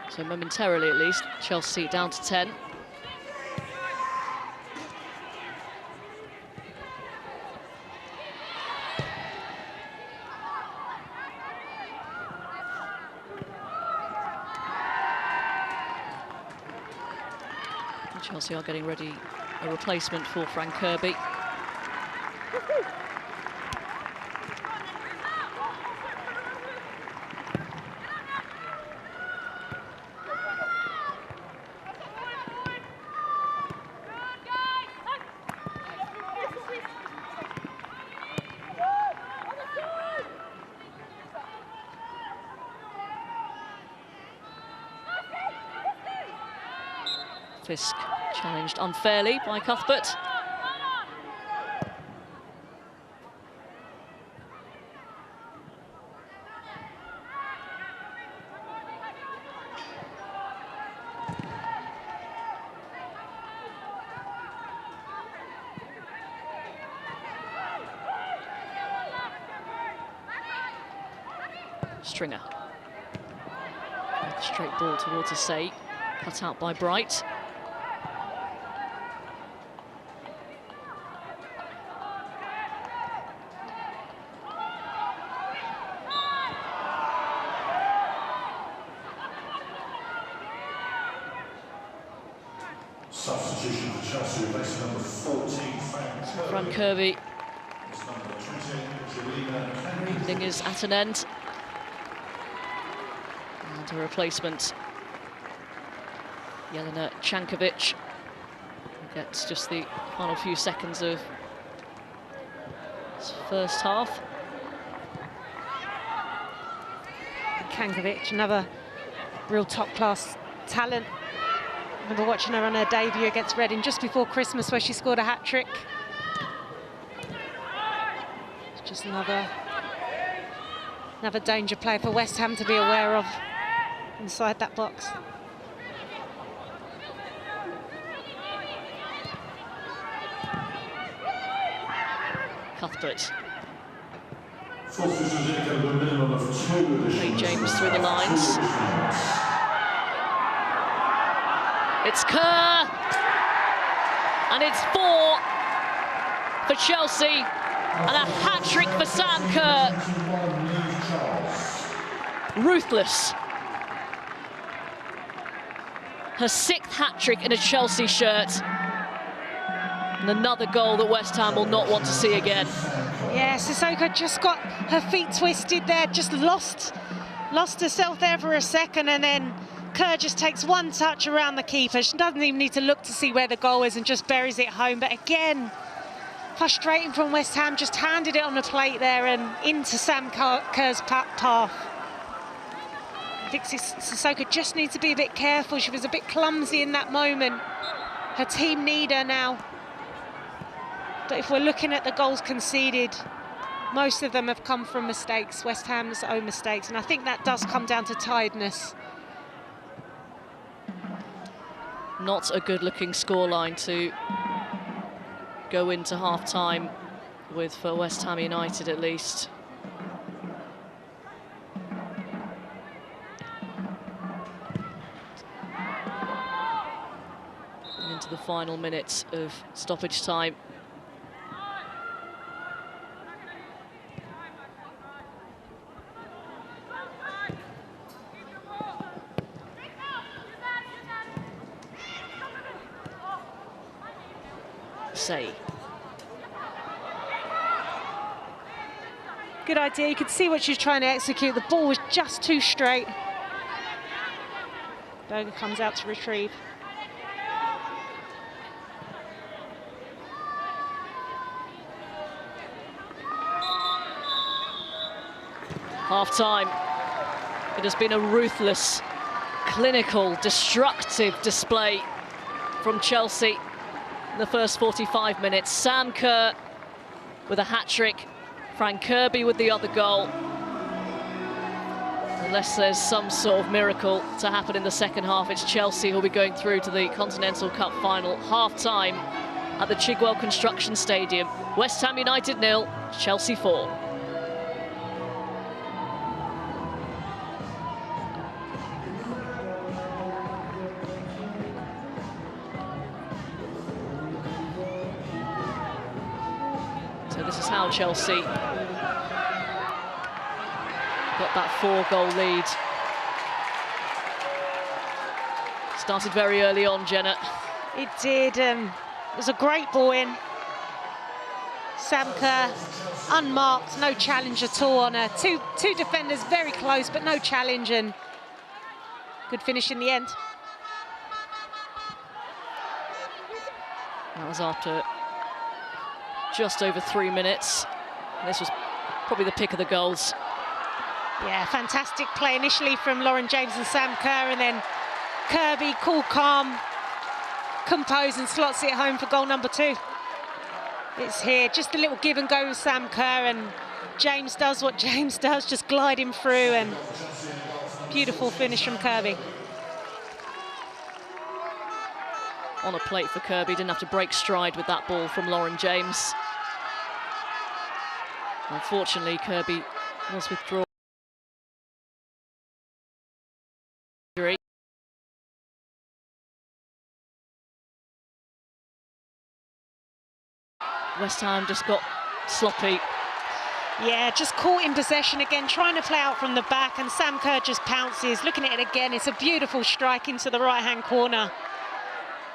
So momentarily, at least, Chelsea down to 10. Chelsea are getting ready a replacement for Fran Kirby. Fisk challenged unfairly by Cuthbert. Stringer. Straight ball towards Asay, cut out by Bright. Substitution for Chelsea, replacing number 14, Fran Kirby. Evening is at an end. And a replacement, Jelena Cankovic, gets just the final few seconds of this first half. Cankovic, another real top-class talent. I remember watching her on her debut against Reading just before Christmas, where she scored a hat-trick. Just another danger player for West Ham to be aware of. inside that box. Cuthbert. Forces indicated a minimum of 2 additional. James through the lines. It's Kerr, and it's 4 for Chelsea, and a hat-trick for Sam Kerr. Ruthless. Her 6th hat-trick in a Chelsea shirt, and another goal that West Ham will not want to see again. Yeah, Sissoko just got her feet twisted there, just lost herself there for a second, and then Kerr just takes one touch around the keeper. She doesn't even need to look to see where the goal is and just buries it home. But again, frustrating from West Ham, just handed it on the plate there and into Sam Kerr's path. I think Sissoko just needs to be a bit careful. She was a bit clumsy in that moment. Her team need her now. But if we're looking at the goals conceded, most of them have come from mistakes, West Ham's own mistakes, and I think that does come down to tiredness. Not a good-looking scoreline to go into half-time with, for West Ham United at least. And into the final minutes of stoppage time. Say. Good idea. You could see what she was trying to execute. The ball was just too straight. Berger comes out to retrieve. Half-time. It has been a ruthless, clinical, destructive display from Chelsea. In the first 45 minutes, Sam Kerr with a hat-trick, Fran Kirby with the other goal. Unless there's some sort of miracle to happen in the second half, it's Chelsea who'll be going through to the Continental Cup final. Half-time at the Chigwell Construction Stadium. West Ham United 0, Chelsea 4. So this is how Chelsea got that 4-goal lead. Started very early on, Jenna. It did. It was a great ball in. Sam Kerr, unmarked, no challenge at all on her. Two defenders very close, but no challenge, and good finish in the end. That was after just over 3 minutes. This was probably the pick of the goals. Yeah, fantastic play initially from Lauren James and Sam Kerr, and then Kirby, cool, calm, composed, and slots it home for goal number 2. It's here, just a little give and go with Sam Kerr, and James does what James does, just gliding through, and beautiful finish from Kirby. On a plate for Kirby, didn't have to break stride with that ball from Lauren James. Unfortunately, Kirby was withdrawn. West Ham just got sloppy. Yeah, just caught in possession again, trying to play out from the back, and Sam Kerr just pounces, looking at it again. It's a beautiful strike into the right-hand corner.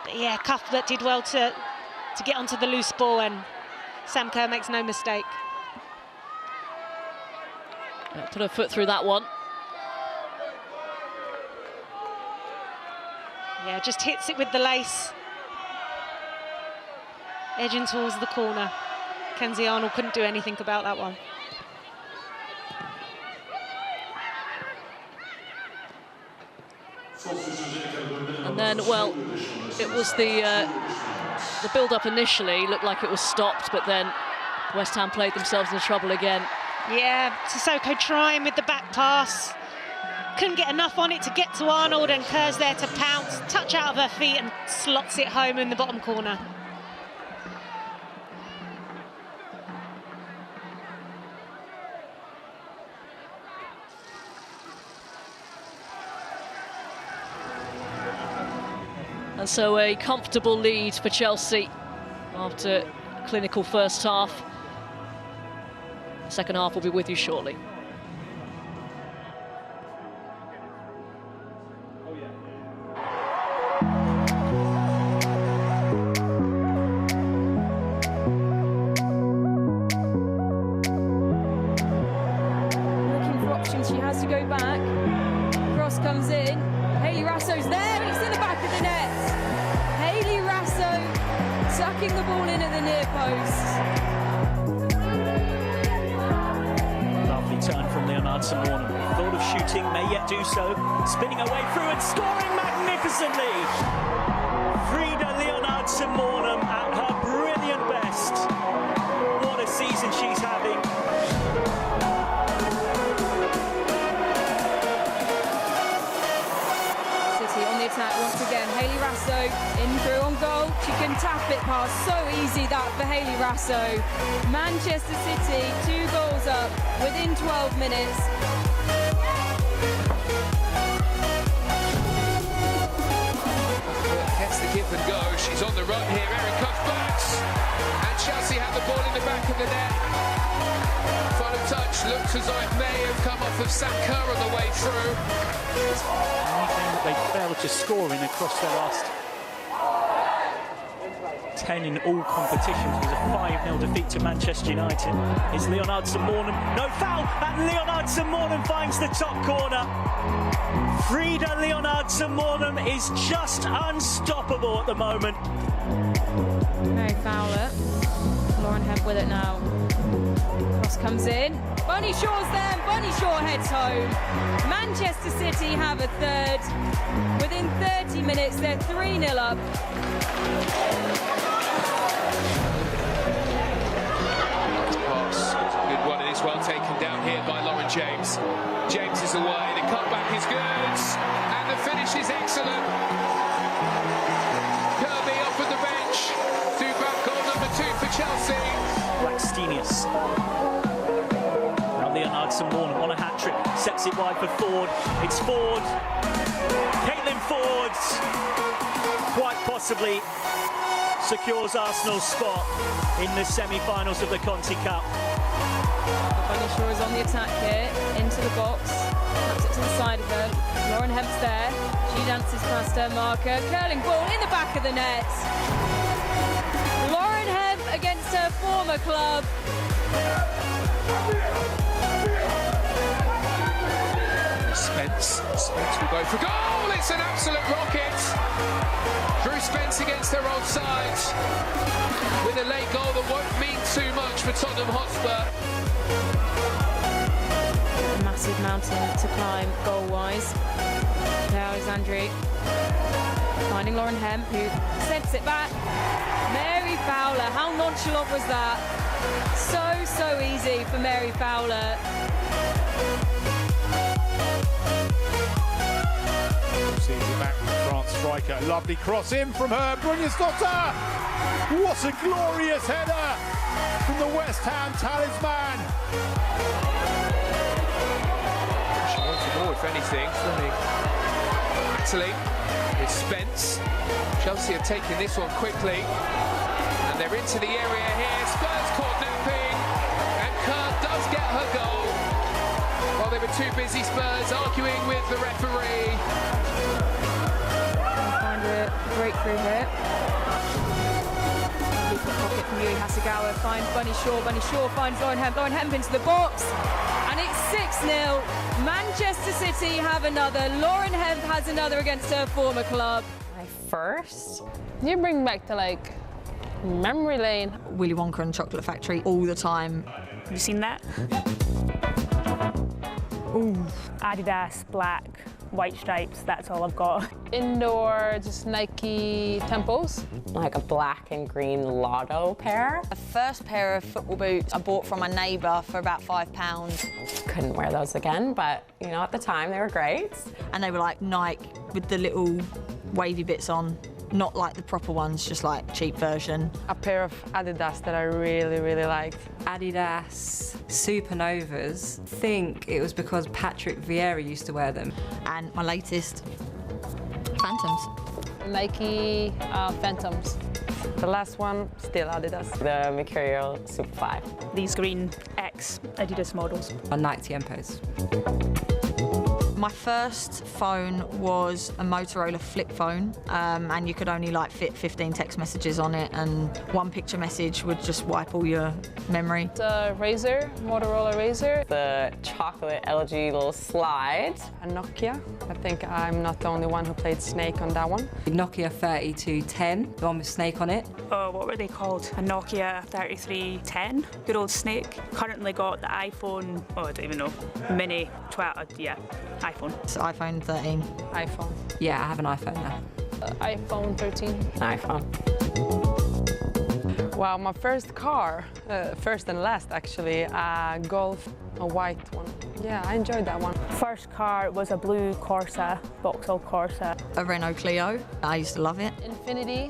But yeah, Cuthbert did well to get onto the loose ball, and Sam Kerr makes no mistake. Put her foot through that one. Yeah, just hits it with the lace. Edging towards the corner. Kenzie Arnold couldn't do anything about that one. And then, well, it was the build-up initially looked like it was stopped, but then West Ham played themselves into trouble again. Yeah, Sissoko trying with the back pass. couldn't get enough on it to get to Arnold, and Kerr's there to pounce, touch out of her feet and slots it home in the bottom corner. And so a comfortable lead for Chelsea after a clinical first half. Second half will be with you shortly. Looking for options, she has to go back. Cross comes in. Hayley Rasso's there, and it's in the back of the net. Hayley Rasso sucking the ball in at the near post. Lovely turn from Leonardson Warner. Thought of shooting, may yet do so. Spinning her way through and scoring magnificently. Frida Leonardson Warner at her brilliant best. What a season she's having. City on the attack once again. Hayley Rasso in through on goal. She can tap it past. So easy that for Hayley Rasso. Manchester City 2 goals up within 12 minutes. Gets the give and go. She's on the run here. Erin Cuthberts. And Chelsea have the ball in the back of the net. Final touch looks as though it may have come off of Sam Kerr on the way through. Anything that they failed to score in across their last 10 in all competitions was a 5-0 defeat to Manchester United. It's Leonardson Warner. No foul, and Leonardson Warner finds the top corner. Frida Leonardson Warner is just unstoppable at the moment. Mary Fowler. Lauren Hemp with it now. Cross comes in. Bunny Shaw's there, and Bunny Shaw heads home. Manchester City have a third. Within 30 minutes, they're 3-0 up. Pass. Good one, and it's well taken down here by Lauren James. James is away, the cutback is good, and the finish is excellent. Kirby off at the bench. Goal number 2 for Chelsea. Blackstenius. Now Leonardson Warner on a hat-trick, sets it wide for Ford. It's Ford. Caitlin Ford quite possibly secures Arsenal's spot in the semi-finals of the Conti Cup. Bunny Shaw is on the attack here, into the box, taps it to the side of her. Lauren Hemp's there, she dances past her marker, curling ball in the back of the net. Lauren Hemp against her former club. Spence will go for goal. It's an absolute rocket. Drew Spence against her old side with a late goal that won't mean too much for Tottenham Hotspur. A massive mountain to climb goal-wise. Now Alexandri finding Lauren Hemp, who sends it back. Mary Fowler, how nonchalant was that? So easy for Mary Fowler. Sees it back with France striker. Lovely cross in from her. Brynjarsdottir. What a glorious header from the West Ham talisman. She wanted more, if anything. Natalie with Spence. Chelsea have taken this one quickly. And they're into the area here. Spurs caught napping. And Kerr does get her goal. While they were too busy, Spurs arguing with the referee. Find a breakthrough here. Deep in the pocket from Yui Hasegawa. Finds Bunny Shaw. Bunny Shaw finds Lauren Hemp. Lauren Hemp into the box. And it's 6-0. Manchester City have another. Lauren Hemp has another against her former club. My first? You bring me back to like memory lane. Willy Wonka and Chocolate Factory all the time. Have you seen that? Ooh. Adidas, black, white stripes, that's all I've got. Indoor, just Nike Tempos. Like a black and green Lotto pair. The first pair of football boots I bought from my neighbour for about £5. Couldn't wear those again, but you know, at the time they were great. And they were like Nike with the little wavy bits on. Not like the proper ones, just like cheap version. A pair of Adidas that I really, really liked. Adidas Supernovas. I think it was because Patrick Vieira used to wear them. And my latest, Phantoms. Nike Phantoms. The last one, still Adidas. The Mercurial Superfly. These green X Adidas models. On Nike Tempos. My first phone was a Motorola flip phone, and you could only like fit 15 text messages on it, and one picture message would just wipe all your memory. The Razr, Motorola Razr. The chocolate LG little slide. A Nokia. I think I'm not the only one who played Snake on that one. The Nokia 3210, the one with Snake on it. Oh, what were they called? A Nokia 3310. Good old Snake. Currently got the iPhone, oh, I don't even know, mini 12, yeah, iPhone. It's iPhone 13. iPhone. Yeah, I have an iPhone now. iPhone 13. iPhone. Wow, my first car, first and last actually, a Golf, a white one. Yeah, I enjoyed that one. First car was a blue Corsa, Vauxhall Corsa. A Renault Clio. I used to love it. Infinity.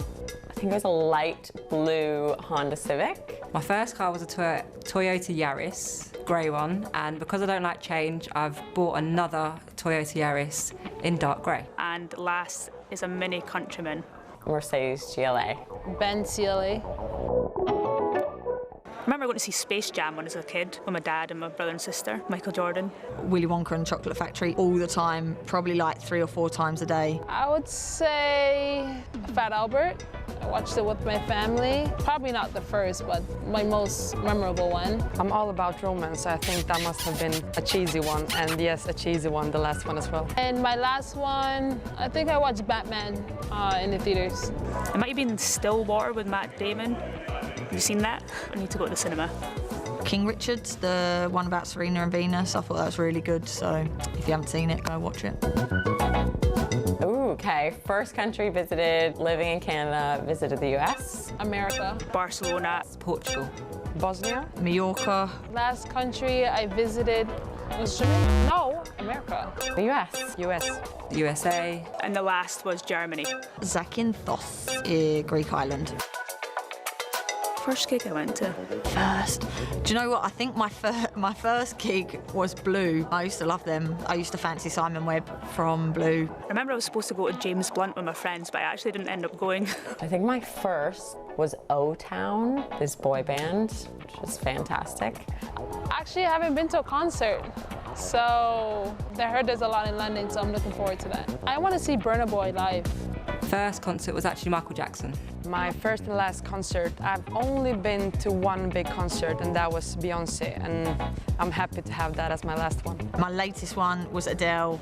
I think it was a light blue Honda Civic. My first car was a Toyota Yaris, grey one, and because I don't like change, I've bought another Toyota Yaris in dark grey. And last is a Mini Countryman. Mercedes GLA. Benz CLA. I remember going to see Space Jam when I was a kid with my dad and my brother and sister, Michael Jordan. Willy Wonka and Chocolate Factory all the time, probably like 3 or 4 times a day. I would say Fat Albert. I watched it with my family. Probably not the first, but my most memorable one. I'm all about romance. I think that must have been a cheesy one. And yes, a cheesy one, the last one as well. And my last one, I think I watched Batman in the theaters. It might have been Stillwater with Matt Damon. Have you seen that? I need to go to the cinema. King Richard, the one about Serena and Venus, I thought that was really good, so if you haven't seen it, go watch it. Ooh, okay. First country visited, living in Canada, visited the US. America. Barcelona. Portugal. Bosnia. Mallorca. Last country I visited was Germany. No, America. The US. US. USA. And the last was Germany. Zakynthos, Greek island. First gig I went to. First. Do you know what? I think my first gig was Blue. I used to love them. I used to fancy Simon Webb from Blue. I remember I was supposed to go to James Blunt with my friends, but I actually didn't end up going. I think my first was O-Town, this boy band, which was fantastic. Actually, I haven't been to a concert. So I heard there's a lot in London, so I'm looking forward to that. I want to see Burna Boy live. First concert was actually Michael Jackson. My first and last concert, I've only been to one big concert, and that was Beyoncé, and I'm happy to have that as my last one. My latest one was Adele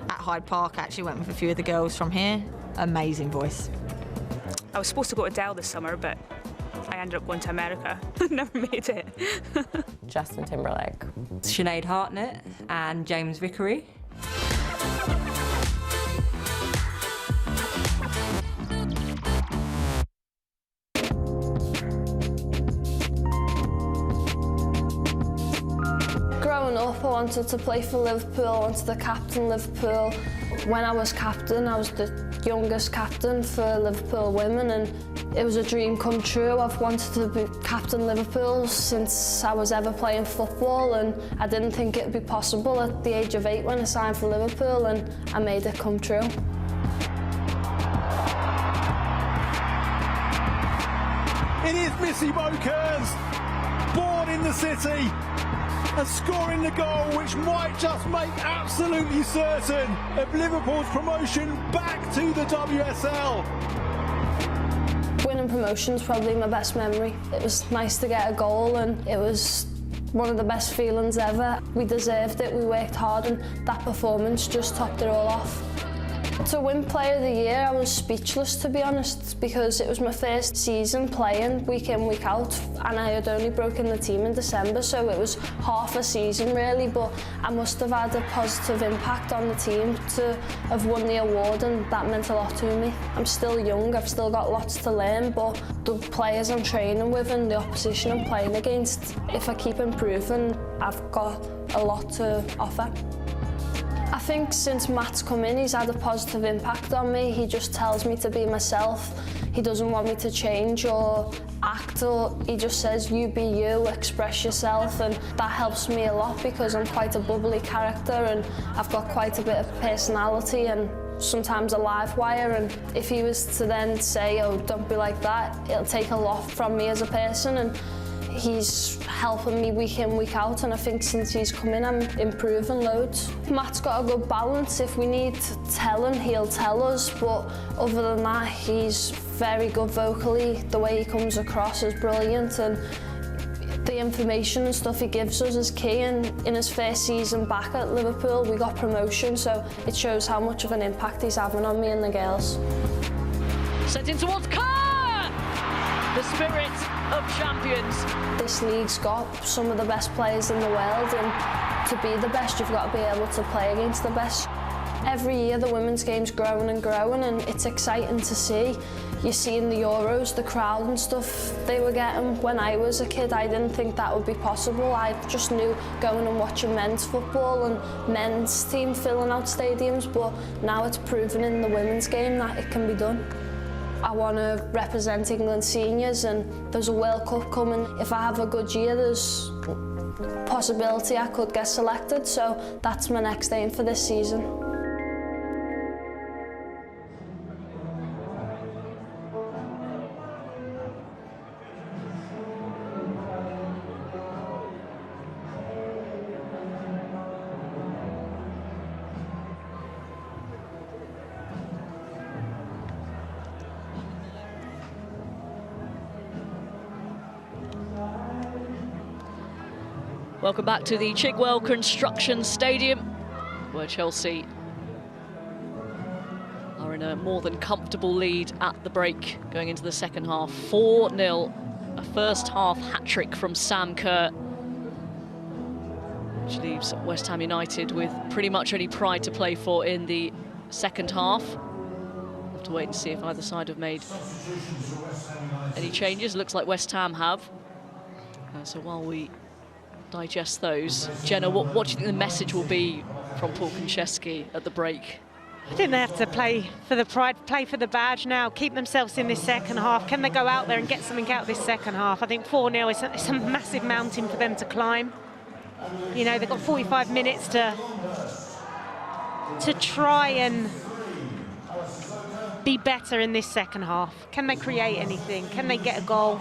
at Hyde Park. I actually went with a few of the girls from here. Amazing voice. I was supposed to go to Adele this summer, but I ended up going to America. Never made it. Justin Timberlake. Sinead Hartnett and James Vickery. Growing up, I wanted to play for Liverpool, I wanted to captain Liverpool. When I was captain, I was the youngest captain for Liverpool women, and it was a dream come true. I've wanted to be captain Liverpool since I was ever playing football, and I didn't think it would be possible at the age of 8 when I signed for Liverpool, and I made it come true. It is Missy Mokers, born in the city, and scoring the goal which might just make absolutely certain of Liverpool's promotion back to the WSL. Winning promotion's probably my best memory. It was nice to get a goal, and it was one of the best feelings ever. We deserved it, we worked hard, and that performance just topped it all off. To win Player of the Year, I was speechless, to be honest, because it was my first season playing week in, week out, and I had only broken the team in December, so it was half a season really, but I must have had a positive impact on the team to have won the award, and that meant a lot to me. I'm still young, I've still got lots to learn, but the players I'm training with and the opposition I'm playing against, if I keep improving, I've got a lot to offer. I think since Matt's come in, he's had a positive impact on me. He just tells me to be myself. He doesn't want me to change or act, or he just says, you be you, express yourself, and that helps me a lot because I'm quite a bubbly character and I've got quite a bit of personality and sometimes a live wire, and if he was to then say, oh, don't be like that, it'll take a lot from me as a person, and he's helping me week in, week out, and I think since he's come in, I'm improving loads. Matt's got a good balance. If we need to tell him, he'll tell us, but other than that, he's very good vocally. The way he comes across is brilliant, and the information and stuff he gives us is key, and in his first season back at Liverpool, we got promotion, so it shows how much of an impact he's having on me and the girls. Sent in towards Kerr! The spirit of champions. This league's got some of the best players in the world, and to be the best, you've got to be able to play against the best. Every year the women's game's growing and growing, and it's exciting to see. You see in the Euros, the crowd and stuff they were getting. When I was a kid, I didn't think that would be possible. I just knew going and watching men's football and men's team filling out stadiums, but now it's proven in the women's game that it can be done. I want to represent England seniors, and there's a World Cup coming. If I have a good year, there's possibility I could get selected, so that's my next aim for this season. Welcome back to the Chigwell Construction Stadium, where Chelsea are in a more than comfortable lead at the break going into the second half. 4-0, a first half hat-trick from Sam Kerr, which leaves West Ham United with pretty much only pride to play for in the second half. We'll have to wait and see if either side have made any changes. Looks like West Ham have. So while we digest those, Jenna, what do you think the message will be from Paul Konchesky at the break? I think they have to play for the pride, play for the badge now, keep themselves in this second half. Can they go out there and get something out of this second half? I think 4-0 is a massive mountain for them to climb. You know, they've got 45 minutes to try and be better in this second half. Can they create anything? Can they get a goal?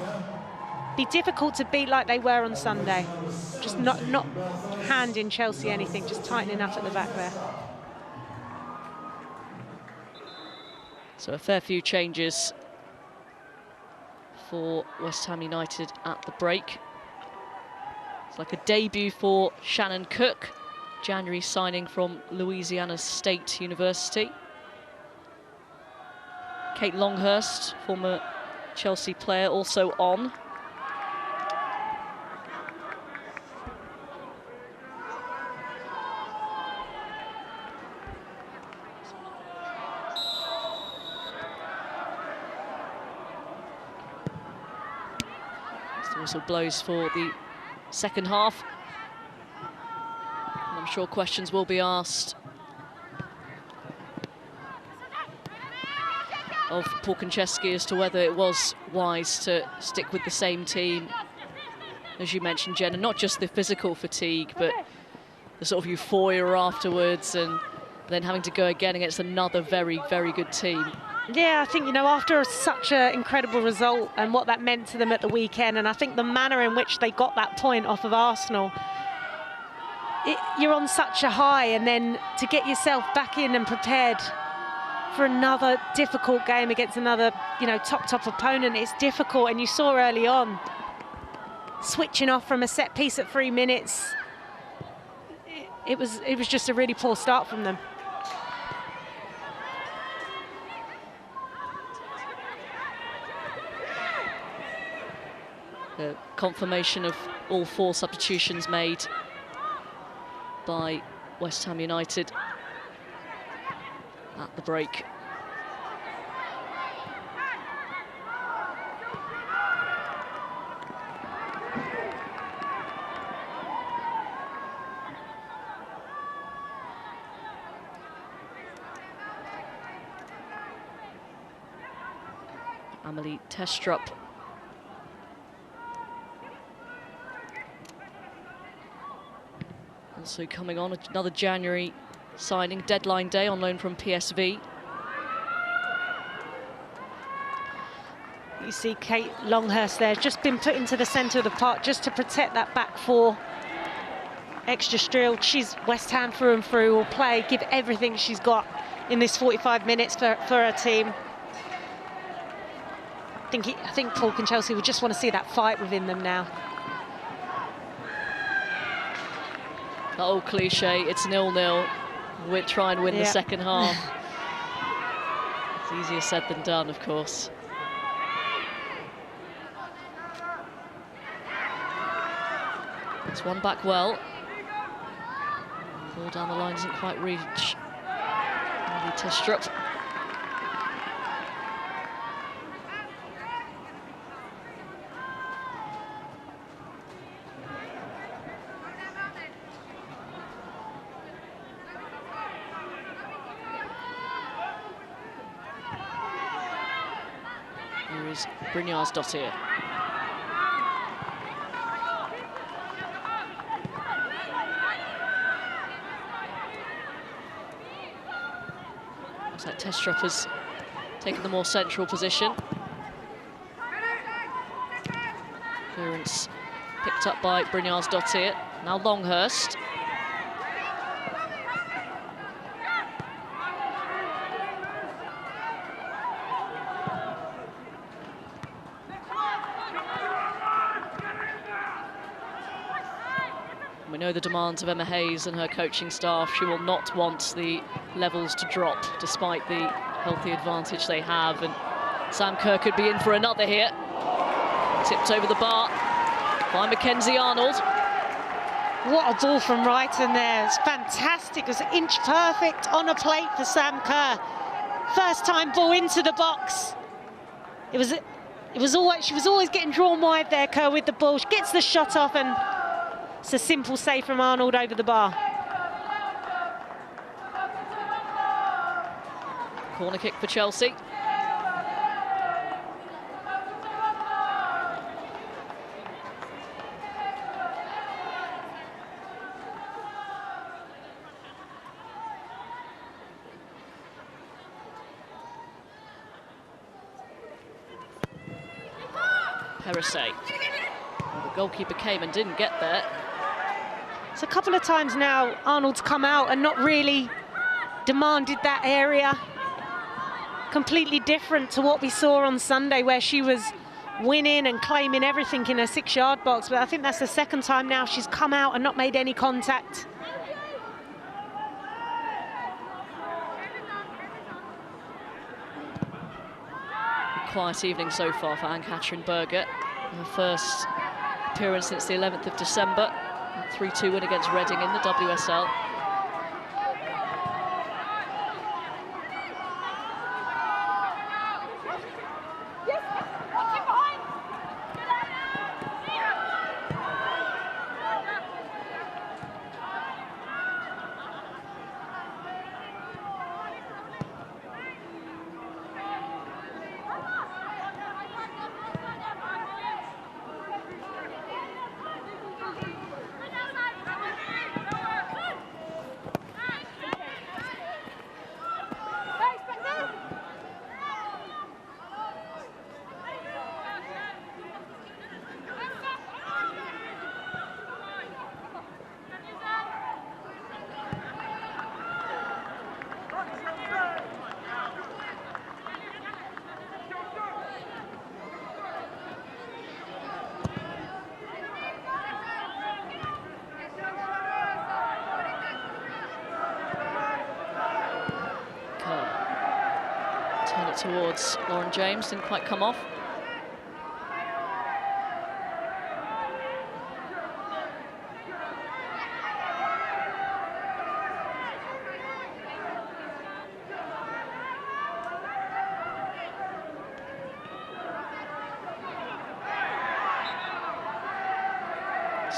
Be difficult to beat like they were on Sunday. Just not handing Chelsea anything, just tightening up at the back there. So a fair few changes for West Ham United at the break. It's like a debut for Shannon Cook, January signing from Louisiana State University. Kate Longhurst, former Chelsea player, also on. Whistle blows for the second half. And I'm sure questions will be asked of Paul Konchesky as to whether it was wise to stick with the same team. As you mentioned, Jenna, not just the physical fatigue, but the sort of euphoria afterwards, and then having to go again against another very, very good team. Yeah, I think, you know, after such an incredible result and what that meant to them at the weekend, and I think the manner in which they got that point off of Arsenal, you're on such a high, and then to get yourself back in and prepared for another difficult game against another, you know, top opponent, it's difficult. And you saw early on, switching off from a set piece at 3 minutes, it was just a really poor start from them. The confirmation of all 4 substitutions made by West Ham United at the break. Amelie Testrup also coming on, another January signing, deadline day, on loan from PSV. You see Kate Longhurst there, just been put into the centre of the park just to protect that back 4. Extra Streld, she's West Ham through and through, will play, give everything she's got in this 45 minutes for her team. I think Falk and Chelsea would just want to see that fight within them now. That old cliche, it's 0-0. We'll try and win the second half. It's easier said than done, of course. It's one back well. Ball down the line doesn't quite reach. Amelie Testrup. Here is Brynjarsdottir. Looks like Testrup has taken the more central position. Clearance picked up by Brynjarsdottir. Now Longhurst. We know the demands of Emma Hayes and her coaching staff. She will not want the levels to drop, despite the healthy advantage they have. And Sam Kerr could be in for another here. Tipped over the bar by Mackenzie Arnold. What a ball from Wrighton there. It's fantastic. It was inch perfect on a plate for Sam Kerr. First time ball into the box. She was always getting drawn wide there, Kerr, with the ball. She gets the shot off, and it's a simple save from Arnold over the bar. Corner kick for Chelsea. Perisset. The goalkeeper came and didn't get there. It's a couple of times now Arnold's come out and not really demanded that area. Completely different to what we saw on Sunday, where she was winning and claiming everything in her 6-yard box. But I think that's the second time now she's come out and not made any contact. Quiet evening so far for Ann-Katrin Berger. Her first appearance since the 11th of December. 3-2 win against Reading in the WSL. Turn it towards Lauren James, didn't quite come off.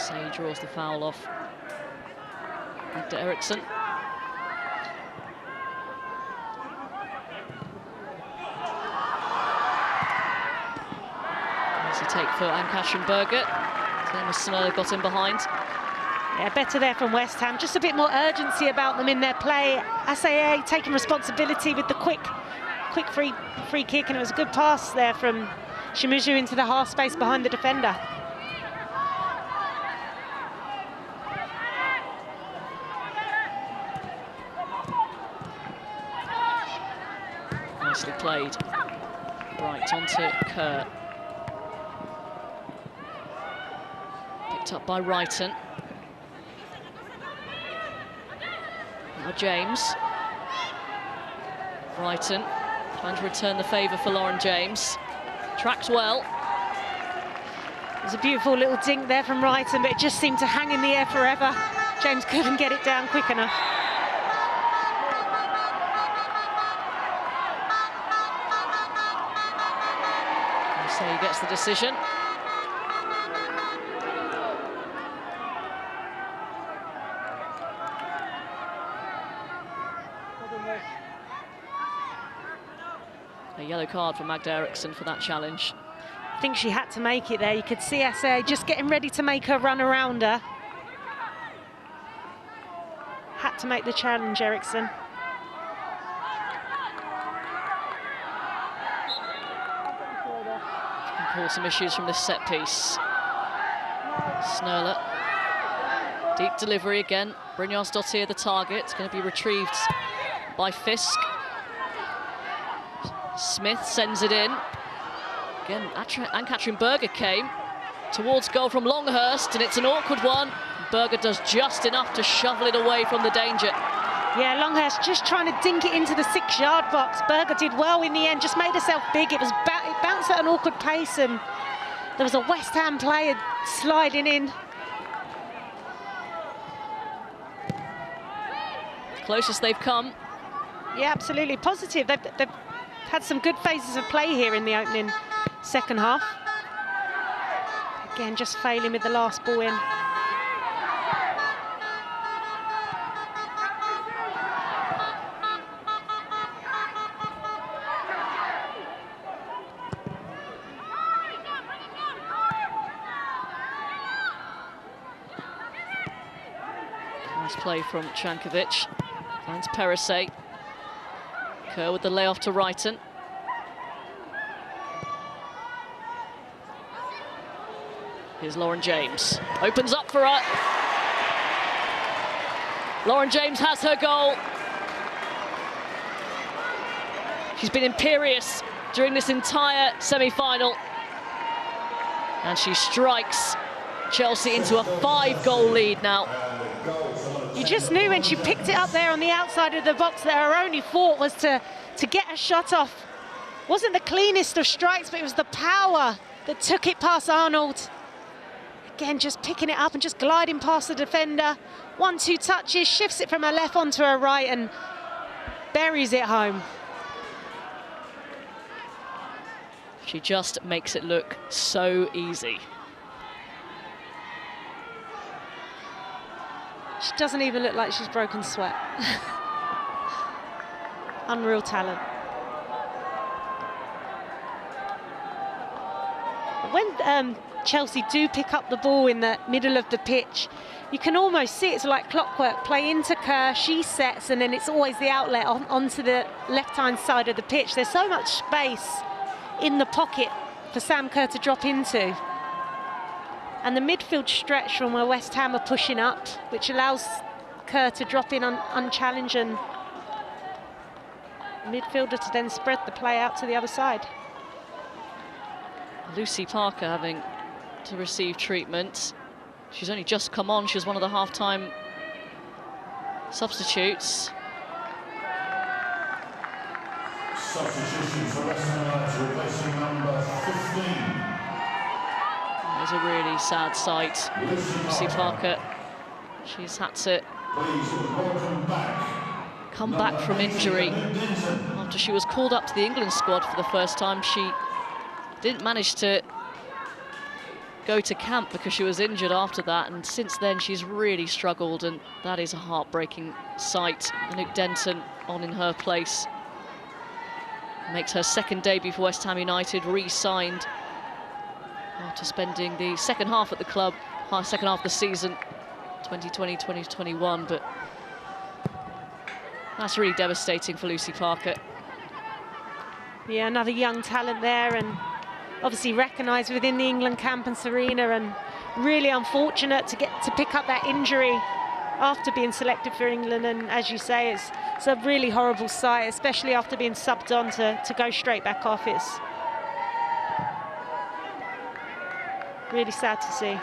Say draws the foul off Magda Eriksson. Easy take for Ann-Katrin Berger. Then Snurler got in behind. Yeah, better there from West Ham. Just a bit more urgency about them in their play. SAA taking responsibility with the quick free kick, and it was a good pass there from Shimizu into the half space behind the defender. Nicely played. Right onto Kerr. Picked up by Wrighton. Now James. Wrighton trying to return the favour for Lauren James. Tracked well. There's a beautiful little dink there from Wrighton, but it just seemed to hang in the air forever. James couldn't get it down quick enough. So he gets the decision. A yellow card for Magda Eriksson for that challenge. I think she had to make it there. You could see SA just getting ready to make her run around her. Had to make the challenge, Eriksson. Can cause some issues from this set piece. Snurler. Deep delivery again. Brynjarsdottir the target. It's going to be retrieved by Fisk. Smith sends it in. Again, Ann-Katrin Berger came towards goal from Longhurst, and it's an awkward one. Berger does just enough to shovel it away from the danger. Yeah, Longhurst just trying to dink it into the 6-yard box. Berger did well in the end, just made herself big. It bounced at an awkward pace, and there was a West Ham player sliding in. Closest they've come. Yeah, absolutely positive. They've had some good phases of play here in the opening second half. Again, just failing with the last ball in. Nice play from Chankovic. Finds Perisset. Kerr with the layoff to Wrighton. Here's Lauren James. Opens up for her. Lauren James has her goal. She's been imperious during this entire semi-final. And she strikes Chelsea into a 5-goal lead now. You just knew when she picked it up there on the outside of the box that her only thought was to get a shot off. Wasn't the cleanest of strikes, but it was the power that took it past Arnold. Again, just picking it up and just gliding past the defender. 1-2 touches, shifts it from her left onto her right and buries it home. She just makes it look so easy. She doesn't even look like she's broken sweat. Unreal talent. When Chelsea do pick up the ball in the middle of the pitch, you can almost see it's like clockwork. Play into Kerr, she sets, and then it's always the outlet onto the left-hand side of the pitch. There's so much space in the pocket for Sam Kerr to drop into. And the midfield stretch from where West Ham are pushing up, which allows Kerr to drop in unchallenged and midfielder to then spread the play out to the other side. Lucy Parker having to receive treatment. She's only just come on. She was one of the half-time substitutes. Substitution for West Ham, replacing number 15. It's a really sad sight. Lucy Parker, she's had to come back from injury after she was called up to the England squad for the first time. She didn't manage to go to camp because she was injured after that, and since then she's really struggled, and that is a heartbreaking sight. Anouk Denton on in her place. Makes her second debut for West Ham United, re-signed after spending the second half at the club, second half of the season, 2020-2021, but that's really devastating for Lucy Parker. Yeah, another young talent there, and obviously recognised within the England camp, and Serena, and really unfortunate to get to pick up that injury after being selected for England. And as you say, it's a really horrible sight, especially after being subbed on to go straight back off. It's really sad to see.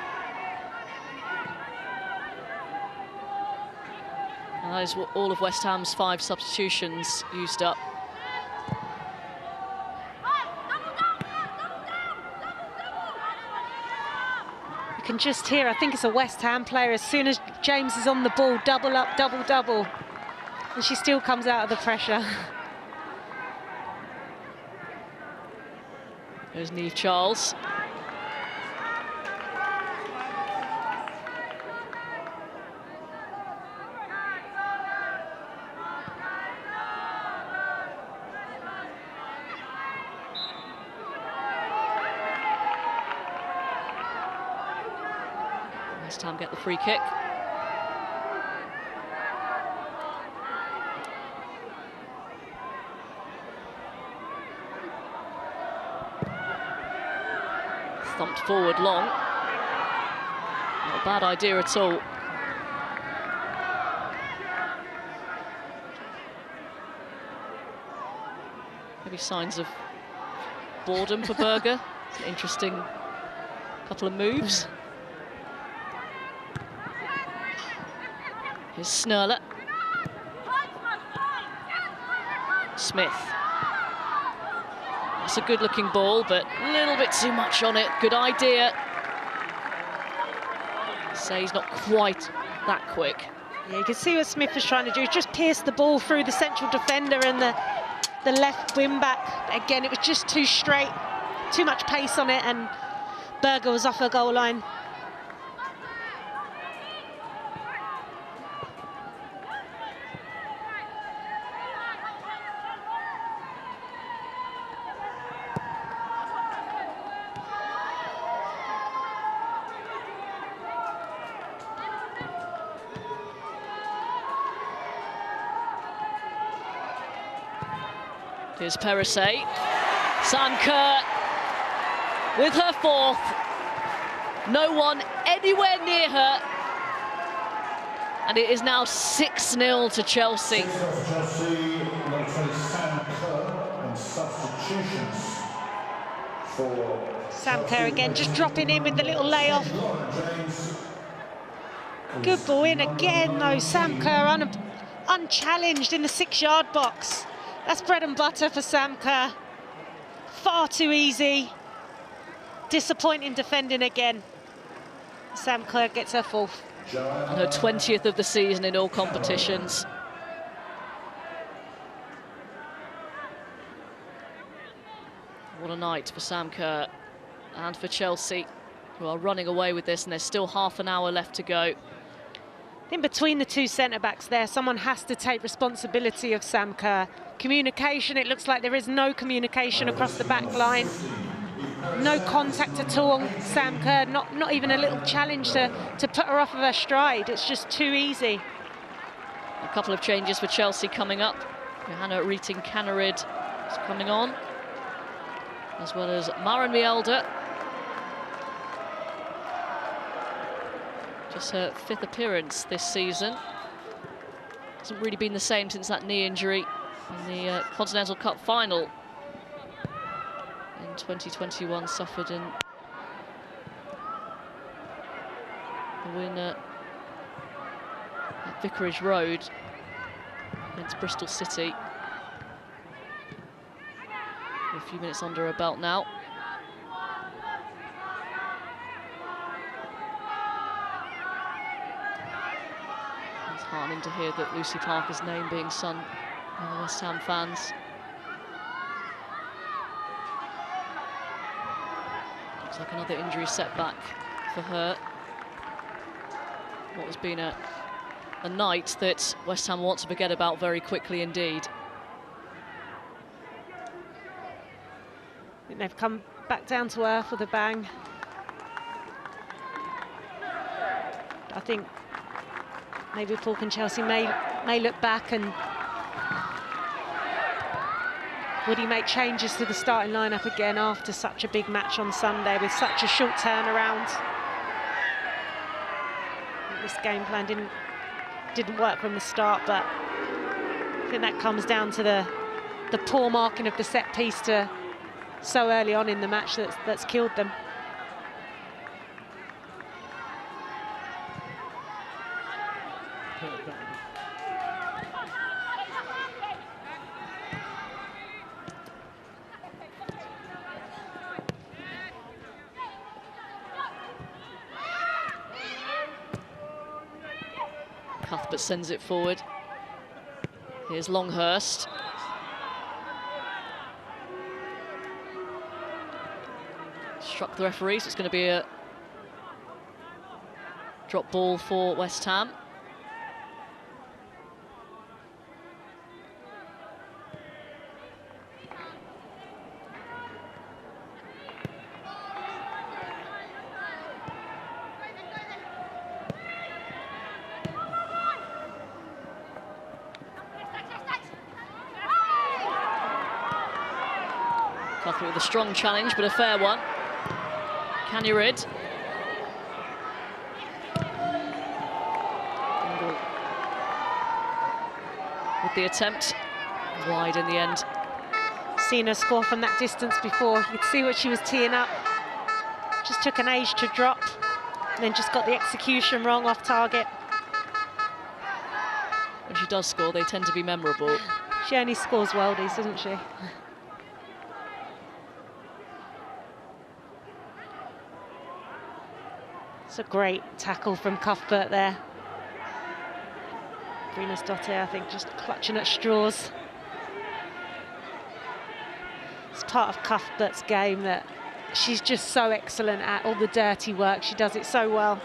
And that is all of West Ham's 5 substitutions used up. You can just hear, I think it's a West Ham player, as soon as James is on the ball, double up, double, double. And she still comes out of the pressure. There's Niamh Charles. West Ham get the free kick. Thumped forward long. Not a bad idea at all. Maybe signs of boredom for Berger. It's an interesting couple of moves. Here's Snurler. Smith. That's a good-looking ball, but a little bit too much on it. Good idea. Say he's not quite that quick. Yeah, you can see what Smith was trying to do, just pierce the ball through the central defender and the left wing back. Again, it was just too straight, too much pace on it, and Berger was off her goal line. Here's Perisset. Sam Kerr with her 4th. No one anywhere near her. And it is now 6-0 to Chelsea. Chelsea, number 20, Sam Kerr, and substitutions for Sam Kerr again, just dropping in with the little layoff. Good ball in again, though. Sam Kerr unchallenged in the 6-yard box. That's bread and butter for Sam Kerr. Far too easy. Disappointing defending again. Sam Kerr gets her 4th. And her 20th of the season in all competitions. What a night for Sam Kerr and for Chelsea, who are running away with this, and there's still half an hour left to go. In between the 2 centre-backs there, someone has to take responsibility of Sam Kerr. Communication, it looks like there is no communication across the back line. No contact at all on Sam Kerr, not even a little challenge to put her off of her stride. It's just too easy. A couple of changes for Chelsea coming up. Johanna Reeting-Kaneryd is coming on, as well as Maren Mjelde. Just her 5th appearance this season. Hasn't really been the same since that knee injury in the Continental Cup final in 2021, suffered in the win at Vicarage Road against Bristol City. A few minutes under her belt now. It's heartening to hear that Lucy Parker's name being sung by the West Ham fans. Looks like another injury setback for her. What has been a night that West Ham want to forget about very quickly indeed. I think they've come back down to earth with a bang. I think maybe Falk and Chelsea may look back, and would he make changes to the starting lineup again after such a big match on Sunday with such a short turnaround? This game plan didn't work from the start, but I think that comes down to the poor marking of the set piece to so early on in the match that's killed them. Cuthbert sends it forward. Here's Longhurst. Struck the referee, so it's going to be a drop ball for West Ham. Cuthbert with a strong challenge, but a fair one. Canirid. With the attempt, wide in the end. Seen her score from that distance before. You could see what she was teeing up. Just took an age to drop, and then just got the execution wrong off target. When she does score, they tend to be memorable. She only scores worldies, doesn't she? It's a great tackle from Cuthbert there. Brynäsdottir, I think, just clutching at straws. It's part of Cuthbert's game that she's just so excellent at all the dirty work. She does it so well.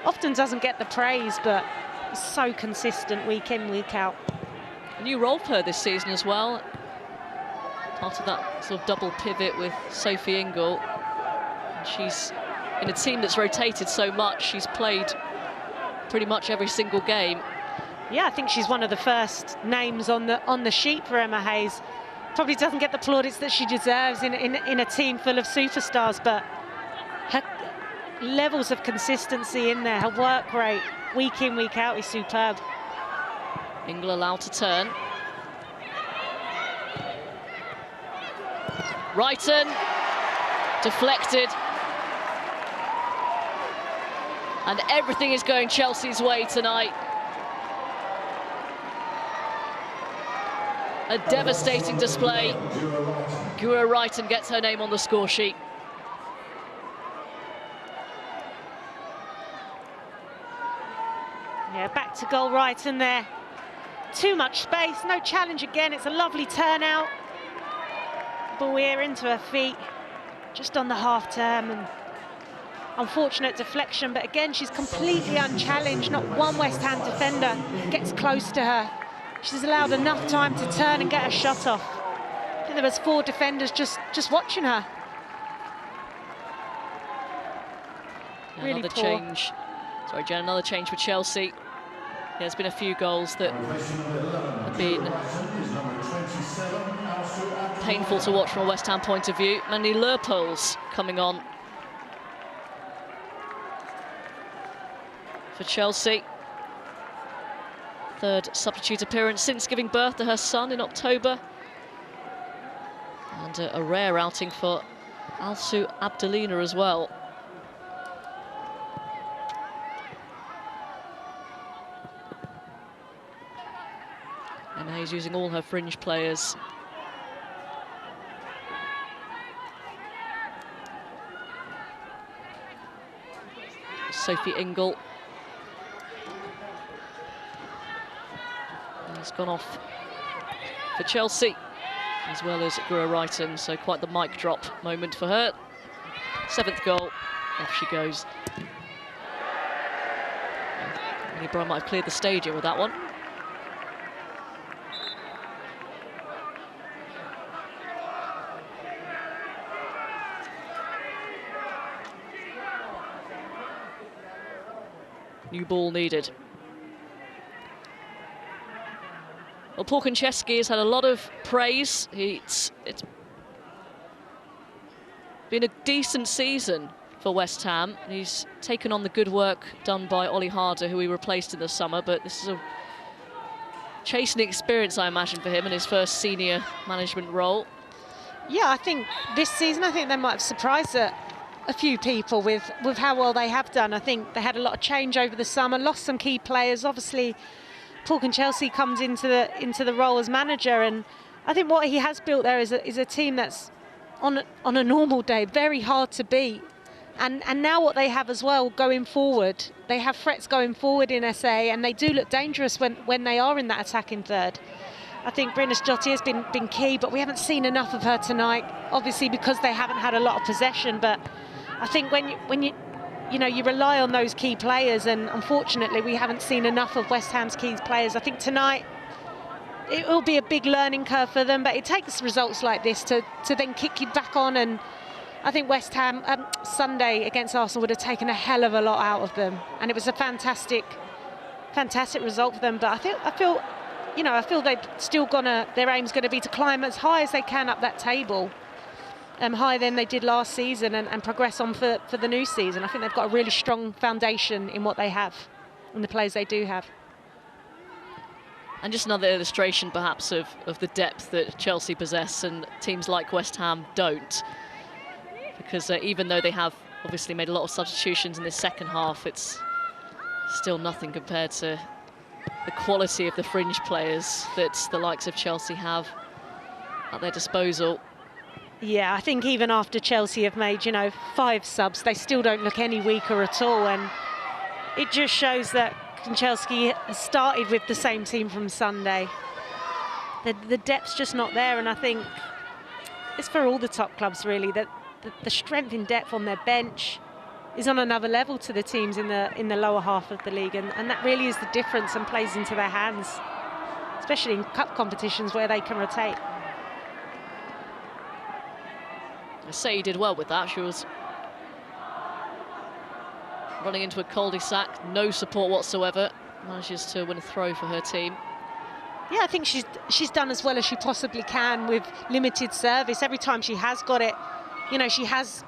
Often doesn't get the praise, but is so consistent week in, week out. A new role for her this season as well. Part of that sort of double pivot with Sophie Ingle. And she's in a team that's rotated so much. She's played pretty much every single game. Yeah, I think she's one of the first names on the sheet for Emma Hayes. Probably doesn't get the plaudits that she deserves in a team full of superstars, but her levels of consistency in there, her work rate, week in, week out, is superb. Ingle allowed to turn. Wrighton, deflected. And everything is going Chelsea's way tonight. A devastating display. Guro Wrighton gets her name on the score sheet. Yeah, back to goal Wrighton there. Too much space, no challenge again. It's a lovely turnout. Ball here into her feet, just on the half term, and unfortunate deflection, but again, she's completely unchallenged. Not one West Ham defender gets close to her. She's allowed enough time to turn and get a shot off. I think there was 4 defenders just watching her. Really another poor. change. Sorry, Jen, another change for Chelsea. There's been a few goals that have been painful to watch from a West Ham point of view. Mandy Leupolz coming on for Chelsea. 3rd substitute appearance since giving birth to her son in October. And a rare outing for Alsu Abdelina as well. Emma Hayes using all her fringe players. Sophie Ingle. He's gone off for Chelsea, as well as Guro Wrighton, so quite the mic drop moment for her. 7th goal. Off she goes. Millie Brown might have cleared the stadium with that one. New ball needed. Well, Paul Konchesky has had a lot of praise. It's been a decent season for West Ham. He's taken on the good work done by Ollie Harder, who he replaced in the summer, but this is a chastening experience, I imagine, for him in his first senior management role. Yeah, I think this season, I think they might have surprised a few people with how well they have done. I think they had a lot of change over the summer, lost some key players. Obviously, Paul Konchesky comes into the role as manager, and I think what he has built there is a team that's on a normal day very hard to beat. And now what they have as well going forward, they have threats going forward in SA, and they do look dangerous when they are in that attacking third. I think Brynnes Jotty has been key, but we haven't seen enough of her tonight, obviously because they haven't had a lot of possession. But I think when you rely on those key players, and unfortunately we haven't seen enough of West Ham's key players. I think tonight it will be a big learning curve for them, but it takes results like this to then kick you back on. And I think West Ham Sunday against Arsenal would have taken a hell of a lot out of them, and it was a fantastic result for them. But I feel they've still their aim's going to be to climb as high as they can up that table, higher than they did last season, and progress on for the new season. I think they've got a really strong foundation in what they have and the players they do have. And just another illustration perhaps of the depth that Chelsea possess and teams like West Ham don't. Because even though they have obviously made a lot of substitutions in this second half, it's still nothing compared to the quality of the fringe players that the likes of Chelsea have at their disposal. Yeah, I think even after Chelsea have made, 5 subs, they still don't look any weaker at all. And it just shows that Konchesky has started with the same team from Sunday. The depth's just not there, and I think it's for all the top clubs really, that the strength in depth on their bench is on another level to the teams in the lower half of the league, and that really is the difference and plays into their hands, especially in cup competitions where they can rotate. I say he did well with that. She was running into a cul-de-sac, no support whatsoever, manages to win a throw for her team. Yeah, I think she's done as well as she possibly can with limited service. Every time she has got it, she has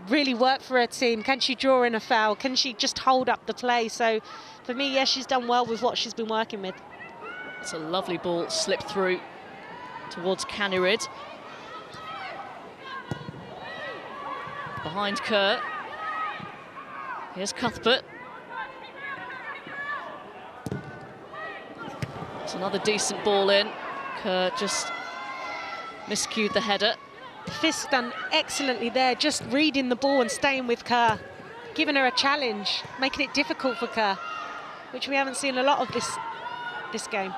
really worked for her team. Can she draw in a foul? Can she just hold up the play? So for me, yes, she's done well with what she's been working with. It's a lovely ball slipped through towards Kaneryd. Behind Kerr. Here's Cuthbert. It's another decent ball in. Kerr just miscued the header. Fisk done excellently there, just reading the ball and staying with Kerr, giving her a challenge, making it difficult for Kerr, which we haven't seen a lot of this game.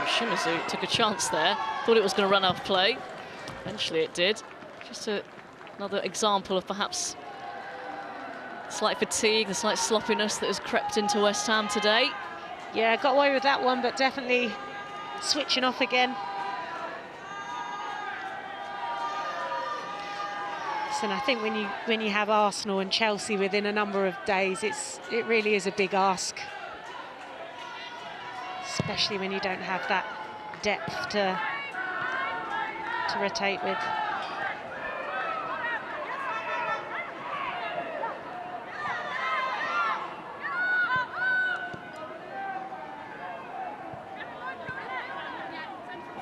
Shimizu took a chance there, thought it was going to run out of play. Eventually it did. Just another example of perhaps slight fatigue, the slight sloppiness that has crept into West Ham today. Yeah, got away with that one, but definitely switching off again. And I think when you have Arsenal and Chelsea within a number of days, it really is a big ask. Especially when you don't have that depth to rotate with.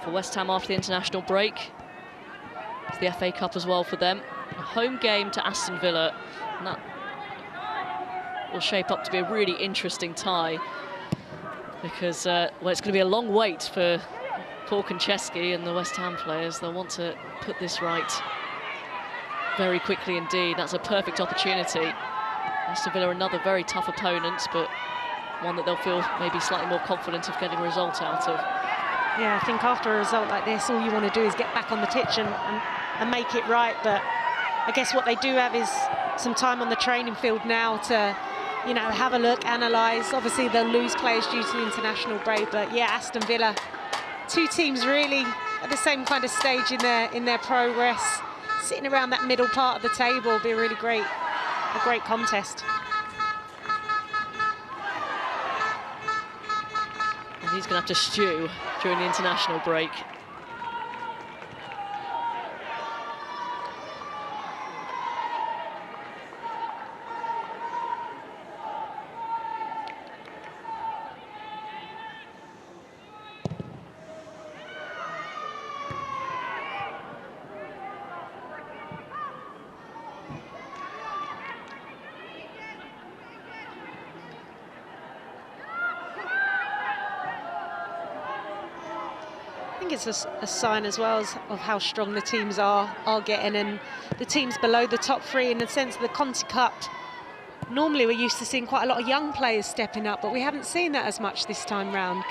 For West Ham after the international break, of the FA Cup as well for them. A home game to Aston Villa, and that will shape up to be a really interesting tie, because well, it's going to be a long wait for Paul Konchesky and the West Ham players. They'll want to put this right very quickly indeed. That's a perfect opportunity. Aston Villa, another very tough opponent, but one that they'll feel maybe slightly more confident of getting a result out of. Yeah, I think after a result like this, all you want to do is get back on the pitch and make it right. But I guess what they do have is some time on the training field now to, you know, have a look, analyse. Obviously, they'll lose players due to the international break, but yeah, Aston Villa, two teams really at the same kind of stage in their progress, sitting around that middle part of the table. Will be a great contest. And he's going to have to stew during the international break. I think it's a sign as well of how strong the teams are getting, and the teams below the top three, in the sense of the Conti Cup. Normally we're used to seeing quite a lot of young players stepping up, but we haven't seen that as much this time round.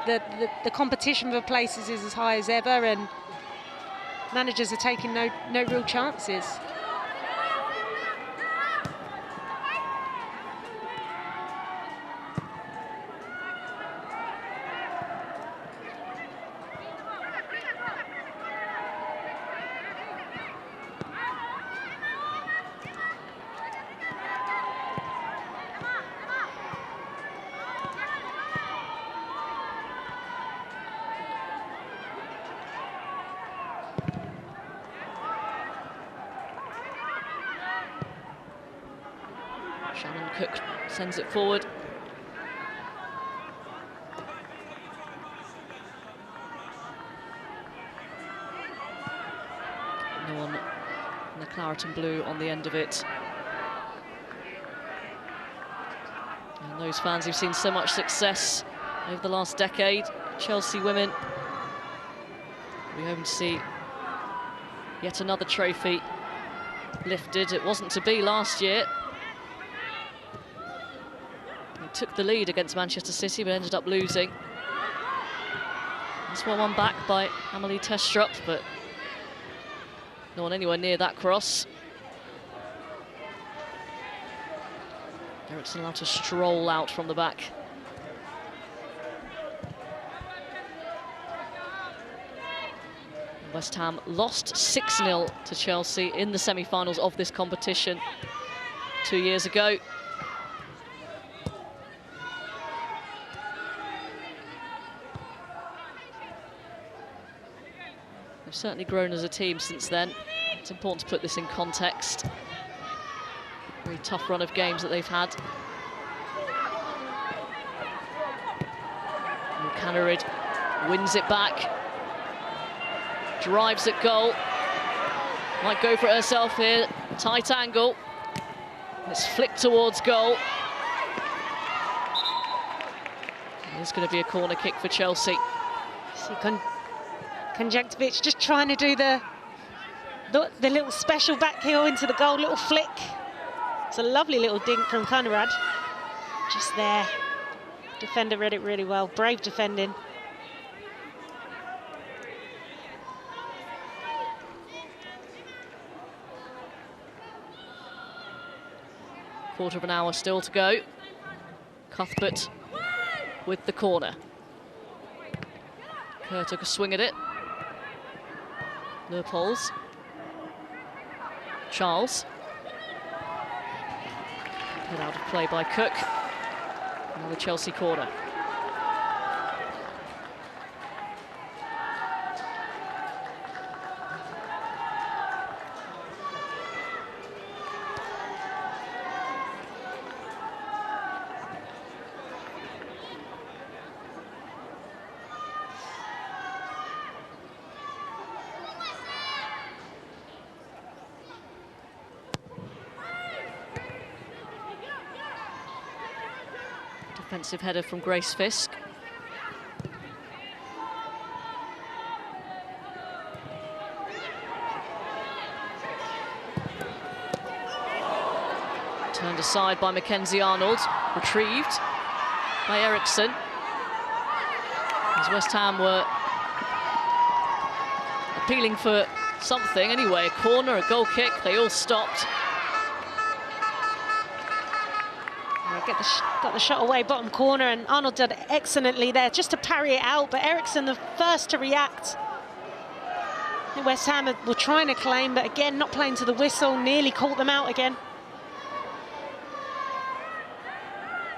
The competition for places is as high as ever, and managers are taking no real chances. Shannon Cook sends it forward. No one in the claret and blue on the end of it. And those fans who've seen so much success over the last decade, Chelsea women, we hope to see yet another trophy lifted. It wasn't to be last year. Took the lead against Manchester City, but ended up losing. This one back by Amelie Testrup, but no one anywhere near that cross. Eriksson allowed to stroll out from the back. West Ham lost 6-0 to Chelsea in the semi-finals of this competition 2 years ago. They've certainly grown as a team since then. It's important to put this in context. Very tough run of games that they've had. Canarid wins it back. Drives at goal. Might go for it herself here. Tight angle. It's flicked towards goal. It's going to be a corner kick for Chelsea. Konjektovic just trying to do the little special back heel into the goal, little flick. It's a lovely little dink from Conrad. Just there. Defender read it really well. Brave defending. Quarter of an hour still to go. Cuthbert with the corner. Kerr took a swing at it. Leupolz. Charles. Put out of play by Cook. Another Chelsea corner. Defensive header from Grace Fisk. Turned aside by Mackenzie Arnold, retrieved by Eriksson. As West Ham were appealing for something anyway, a corner, a goal kick, they all stopped. Got the shot away, bottom corner, and Arnold did excellently there just to parry it out, but Eriksson the first to react. West Ham were trying to claim, but again, not playing to the whistle, nearly caught them out again.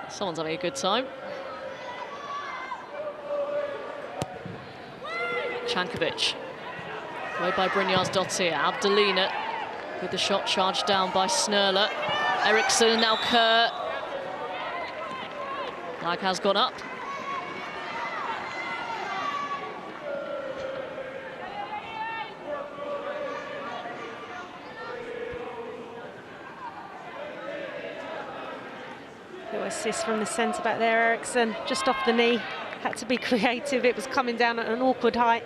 Someone's having a good time. Cankovic, away by Brynjarsdottir. Abdelina with the shot charged down by Snurler. Eriksson, now Kerr. Flag has gone up. Little assist from the centre back there, Eriksson, just off the knee. Had to be creative, it was coming down at an awkward height.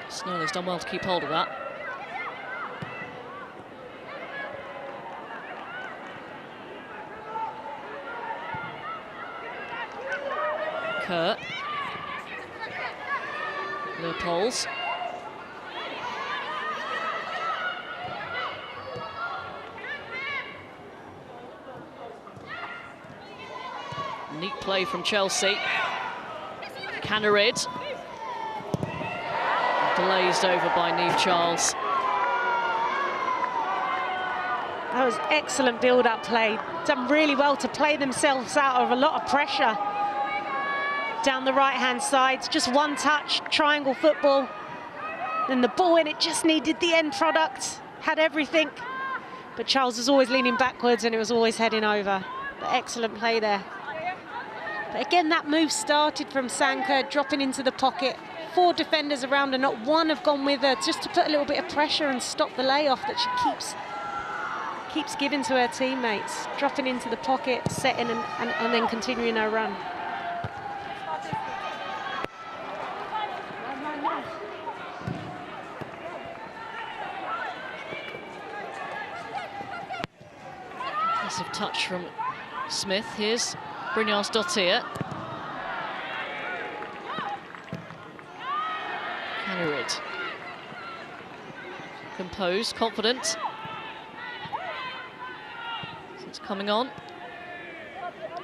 Snurler's done well to keep hold of that. Kerr. Leupolz. Neat play from Chelsea. Canarid. Glazed over by Niamh Charles. That was excellent build-up play. Done really well to play themselves out of a lot of pressure. Down the right-hand side, just one touch, triangle football. Then the ball in, it just needed the end product. Had everything. But Charles was always leaning backwards and it was always heading over. But excellent play there. But again, that move started from Sanka, dropping into the pocket. 4 defenders around her, not one have gone with her, just to put a little bit of pressure and stop the layoff that she keeps giving to her teammates. Dropping into the pocket, setting and then continuing her run. Impressive touch from Smith. Here's Brynjarsdottir. Canarid. Composed, confident. It's coming on.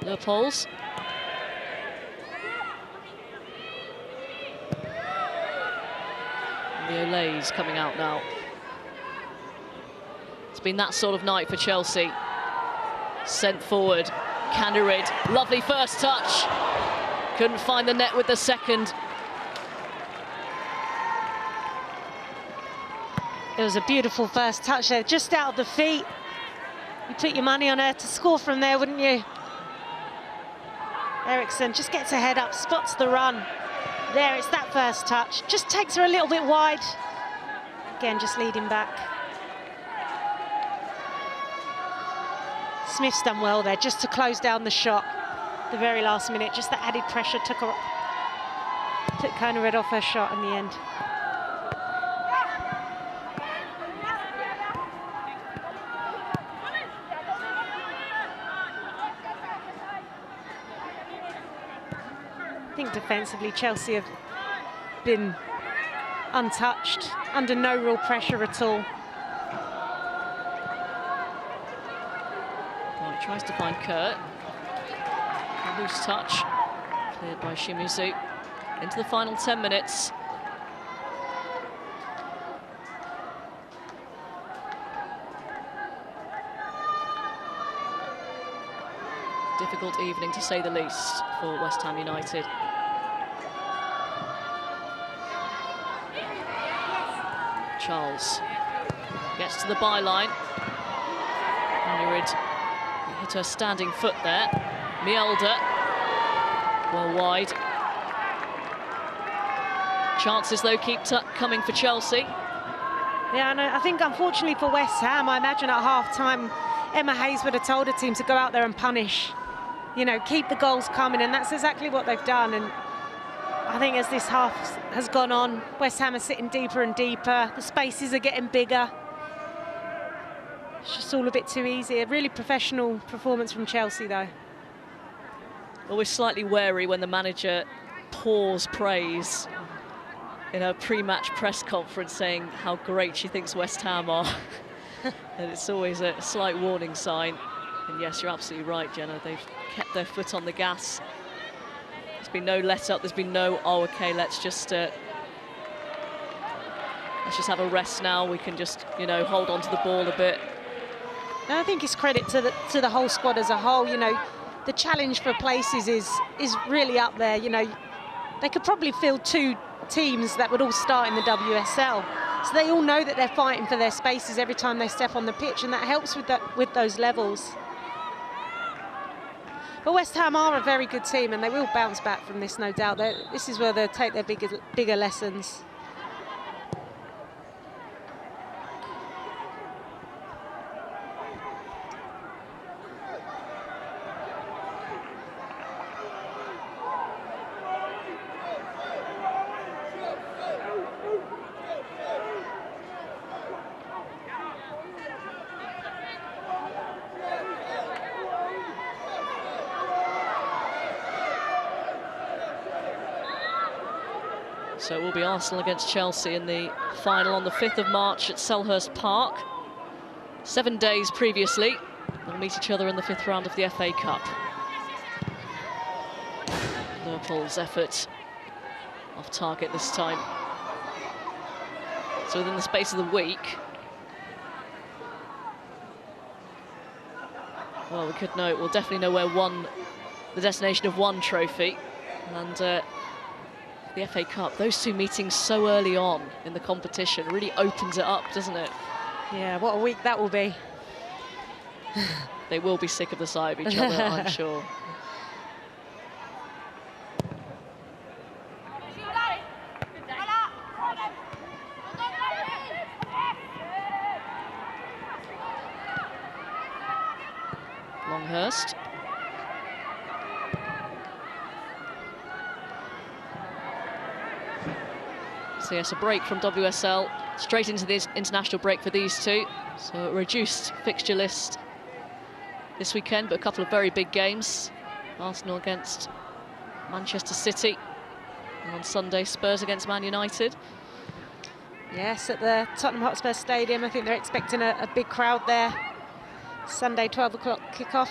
Leupolz. The Olays coming out now. It's been that sort of night for Chelsea. Sent forward. Canarid. Lovely first touch. Couldn't find the net with the second. It was a beautiful first touch there, just out of the feet. You put your money on her to score from there, wouldn't you? Eriksson just gets her head up, spots the run. There, it's that first touch. Just takes her a little bit wide. Again, just leading back. Smith's done well there, just to close down the shot. The very last minute, just the added pressure took Canarid off her shot in the end. I think defensively Chelsea have been untouched, under no real pressure at all. Well, he tries to find Kerr. A loose touch, cleared by Shimizu. Into the final 10 minutes. Difficult evening, to say the least, for West Ham United. Charles gets to the byline. Canarid hit her standing foot there. Mjelde, well wide. Chances, though, keep coming for Chelsea. Yeah, and I think, unfortunately for West Ham, I imagine at half-time, Emma Hayes would have told her team to go out there and punish. You know, keep the goals coming, and that's exactly what they've done. And I think as this half has gone on, West Ham are sitting deeper and deeper. The spaces are getting bigger. It's just all a bit too easy. A really professional performance from Chelsea, though. Always slightly wary when the manager pours praise in her pre-match press conference, saying how great she thinks West Ham are. And it's always a slight warning sign. And yes, you're absolutely right, Jenna. They've kept their foot on the gas. There's been no let up. There's been no, oh, okay, let's just have a rest now. We can just, you know, hold on to the ball a bit. And I think it's credit to the whole squad as a whole. You know, the challenge for places is really up there. You know, they could probably field 2 teams that would all start in the WSL. So they all know that they're fighting for their spaces every time they step on the pitch, and that helps with those levels. But West Ham are a very good team, and they will bounce back from this, no doubt. This is where they'll take their bigger lessons. So it will be Arsenal against Chelsea in the final on the 5th of March at Selhurst Park. 7 days previously, they'll meet each other in the 5th round of the FA Cup. Liverpool's effort off target this time. So within the space of the week, well, we'll definitely know where the destination of one trophy, and the FA Cup, those 2 meetings so early on in the competition really opens it up, doesn't it? Yeah, what a week that will be. They will be sick of the sight of each other, I'm sure. Longhurst. So yes, a break from WSL, straight into this international break for these 2. So a reduced fixture list this weekend, but a couple of very big games. Arsenal against Manchester City, and on Sunday, Spurs against Man United. Yes, at the Tottenham Hotspur Stadium. I think they're expecting a big crowd there. Sunday, 12 o'clock kickoff.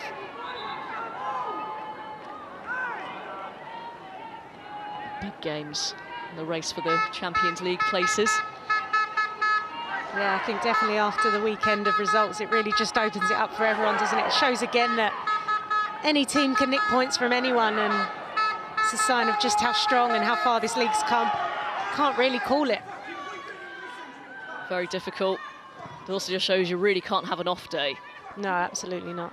Big games. The race for the Champions League places. Yeah, I think definitely after the weekend of results, it really just opens it up for everyone, doesn't it? It shows again that any team can nick points from anyone, and it's a sign of just how strong and how far this league's come. Can't really call it. Very difficult. It also just shows you really can't have an off day. No, absolutely not.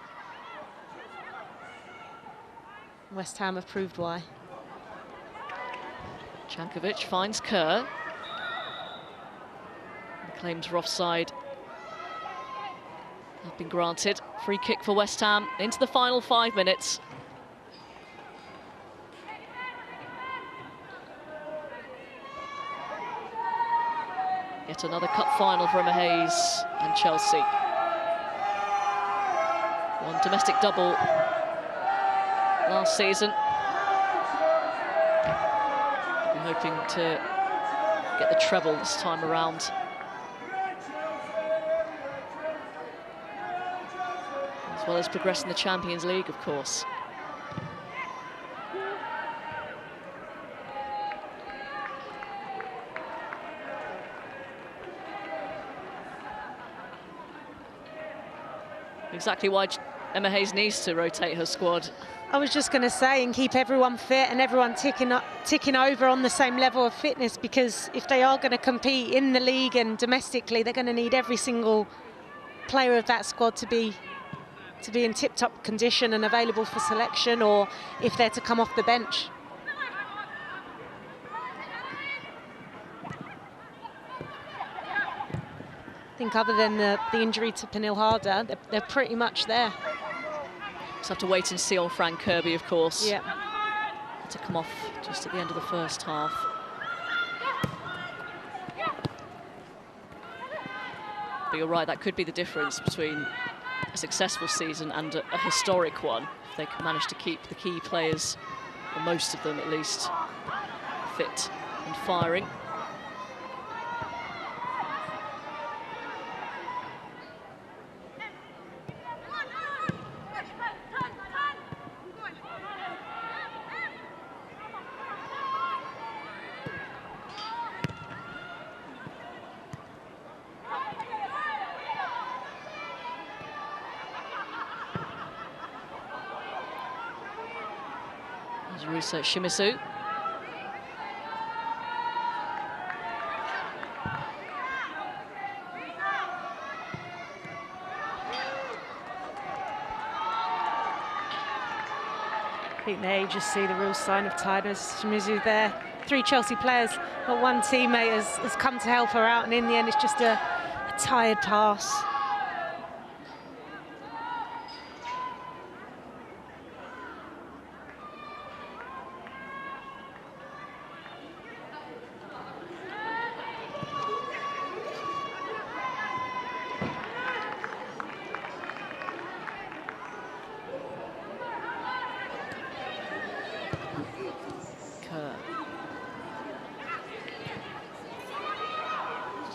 West Ham have proved why. Jankovic finds Kerr. The claims for offside have been granted. Free kick for West Ham into the final 5 minutes. Yet another cup final for Emma Hayes and Chelsea. One domestic double last season. Hoping to get the treble this time around. As well as progress in the Champions League, of course. Exactly why Emma Hayes needs to rotate her squad. I was just going to say, and keep everyone fit and everyone ticking over on the same level of fitness, because if they are going to compete in the league and domestically, they're going to need every single player of that squad to be in tip-top condition and available for selection, or if they're to come off the bench. think other than the injury to Pernille Harder, they're pretty much there. Just have to wait and see on Fran Kirby, of course. Yeah. To come off just at the end of the first half. But you're right, that could be the difference between a successful season and a historic one, if they can manage to keep the key players, or most of them at least, fit and firing. Rusa Shimizu. I think there you just see the real sign of tiredness. Shimizu there. 3 Chelsea players, but one teammate has come to help her out, and in the end it's just a tired pass.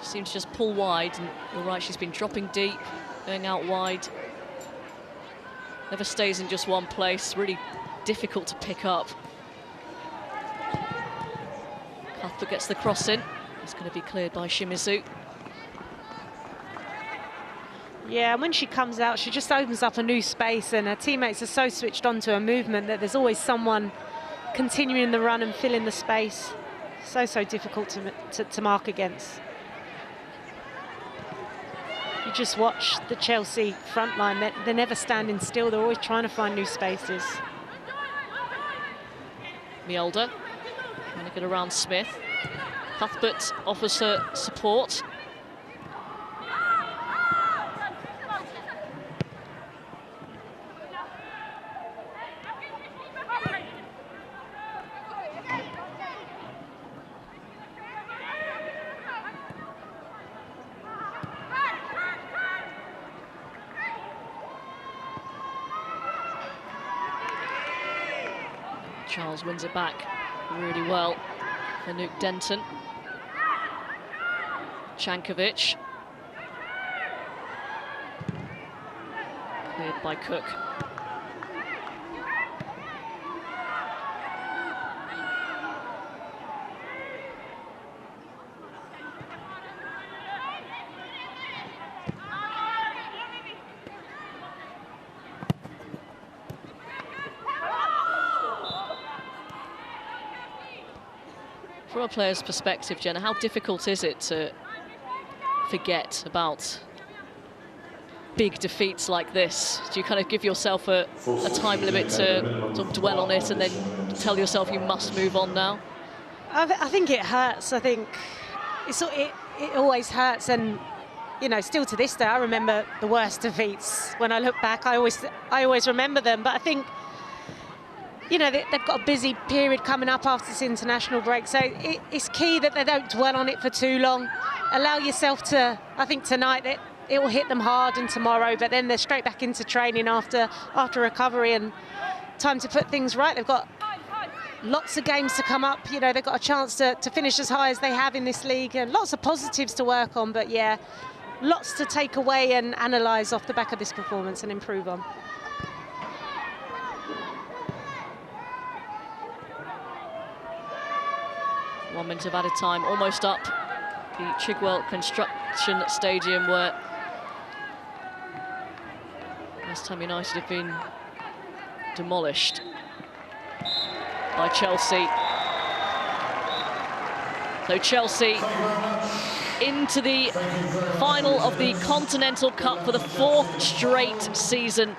Seems to just pull wide, and you're right, she's been dropping deep, going out wide. Never stays in just one place, really difficult to pick up. Cuthbert gets the cross in. It's going to be cleared by Shimizu. Yeah, and when she comes out, she just opens up a new space, and her teammates are so switched on to her movement that there's always someone continuing the run and filling the space. So difficult to mark against. You just watch the Chelsea front line, they're never standing still, they're always trying to find new spaces. Mjolder trying to get around Smith. Cuthbert offers her support. Charles wins it back really well for Nuke Denton. Chankovic. Cleared by Cook. From a player's perspective, Jenna, how difficult is it to forget about big defeats like this? Do you kind of give yourself a time limit to sort of dwell on it and then tell yourself you must move on now? I think it hurts. I think it always hurts, and you know, still to this day, I remember the worst defeats. When I look back, I always remember them. But I think, you know, they've got a busy period coming up after this international break, so it's key that they don't dwell on it for too long. Allow yourself to, I think tonight it will hit them hard, and tomorrow, but then they're straight back into training after recovery and time to put things right. They've got lots of games to come up. You know, they've got a chance to finish as high as they have in this league, and lots of positives to work on, but yeah, lots to take away and analyse off the back of this performance and improve on. 1 minute of added time, almost up the Chigwell Construction Stadium, where West Ham United have been demolished by Chelsea. So Chelsea into the final of the Continental Cup for the 4th straight season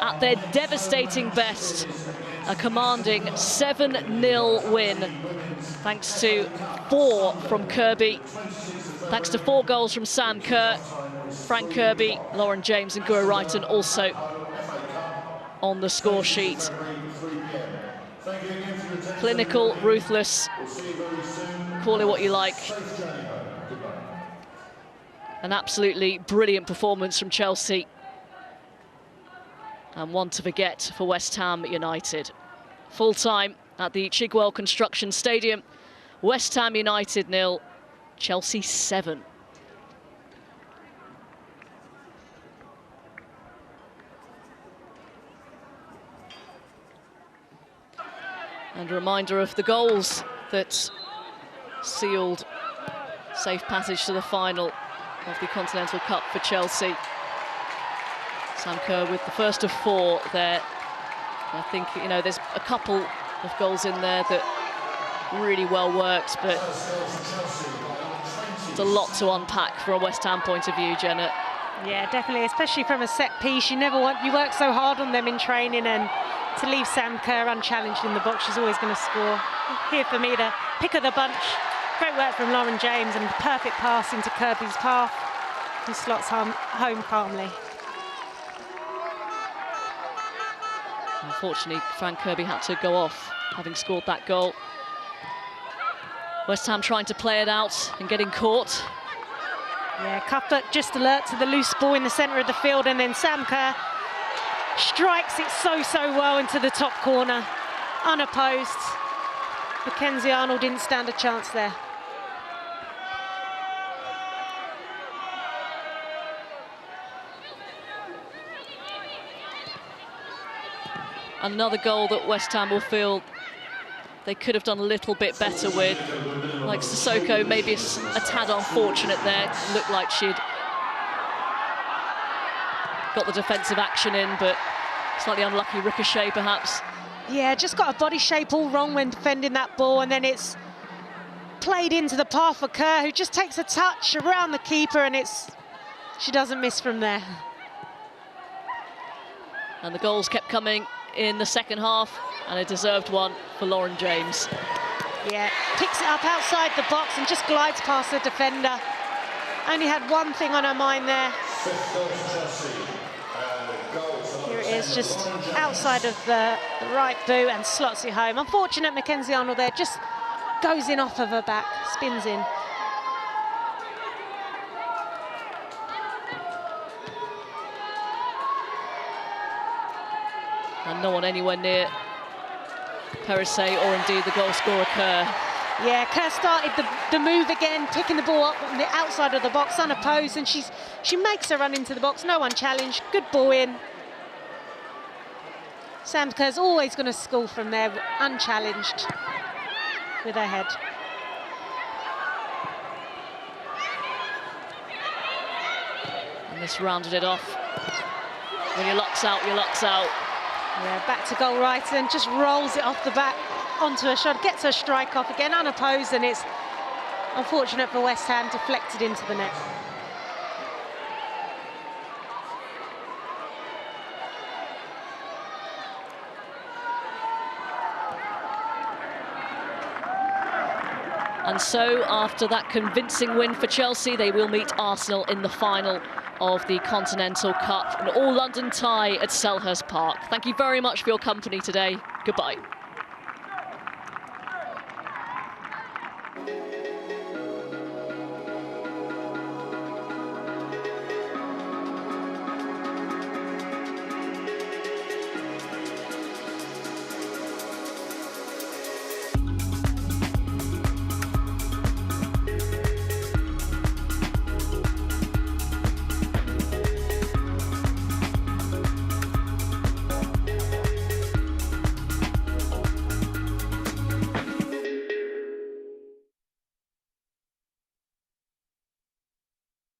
at their devastating best. A commanding 7-0 win, thanks to 4 from Kirby Thanks to 4 goals from Sam Kerr, Frank Kirby, Lauren James and Guro Reiten also on the score sheet. Clinical, ruthless, call it what you like. An absolutely brilliant performance from Chelsea. And one to forget for West Ham United. Full time at the Chigwell Construction Stadium. West Ham United 0, Chelsea 7. And a reminder of the goals that sealed safe passage to the final of the Continental Cup for Chelsea. Sam Kerr with the first of 4 there. I think, you know, there's a couple of goals in there that really well worked, but it's a lot to unpack from a West Ham point of view, Jenna. Yeah, definitely, especially from a set piece. You work so hard on them in training, and to leave Sam Kerr unchallenged in the box, she's always going to score. Here for me, the pick of the bunch. Great work from Lauren James and the perfect pass into Kirby's path, who slots home calmly. Unfortunately, Frank Kirby had to go off, having scored that goal. West Ham trying to play it out and getting caught. Yeah, Cuthbert just alert to the loose ball in the centre of the field, and then Sam Kerr strikes it so well into the top corner, unopposed. Mackenzie Arnold didn't stand a chance there. Another goal that West Ham will feel they could have done a little bit better with. Like Sissoko, maybe a tad unfortunate there. Looked like she'd got the defensive action in, but slightly unlucky ricochet perhaps. Yeah, just got a body shape all wrong when defending that ball, and then it's played into the path for Kerr, who just takes a touch around the keeper, and she doesn't miss from there. And the goals kept coming in the second half, and a deserved one for Lauren James. Yeah, picks it up outside the box and just glides past the defender. Only had one thing on her mind there. Here it is, just outside of the right boot, and slots it home. Unfortunate Mackenzie Arnold there, just goes in off of her back, spins in. And no one anywhere near Perisset or indeed the goal scorer Kerr. Yeah, Kerr started the move again, picking the ball up on the outside of the box, unopposed, and she makes her run into the box, no one challenged, good ball in. Sam Kerr's always going to score from there, unchallenged, with her head. And this rounded it off. When your luck's out, your luck's out. Yeah, back to goal right, and just rolls it off the back onto her shot, gets her strike off again, unopposed, and it's unfortunate for West Ham, deflected into the net. And so, after that convincing win for Chelsea, they will meet Arsenal in the final of the Continental Cup. An all-London tie at Selhurst Park. Thank you very much for your company today. Goodbye.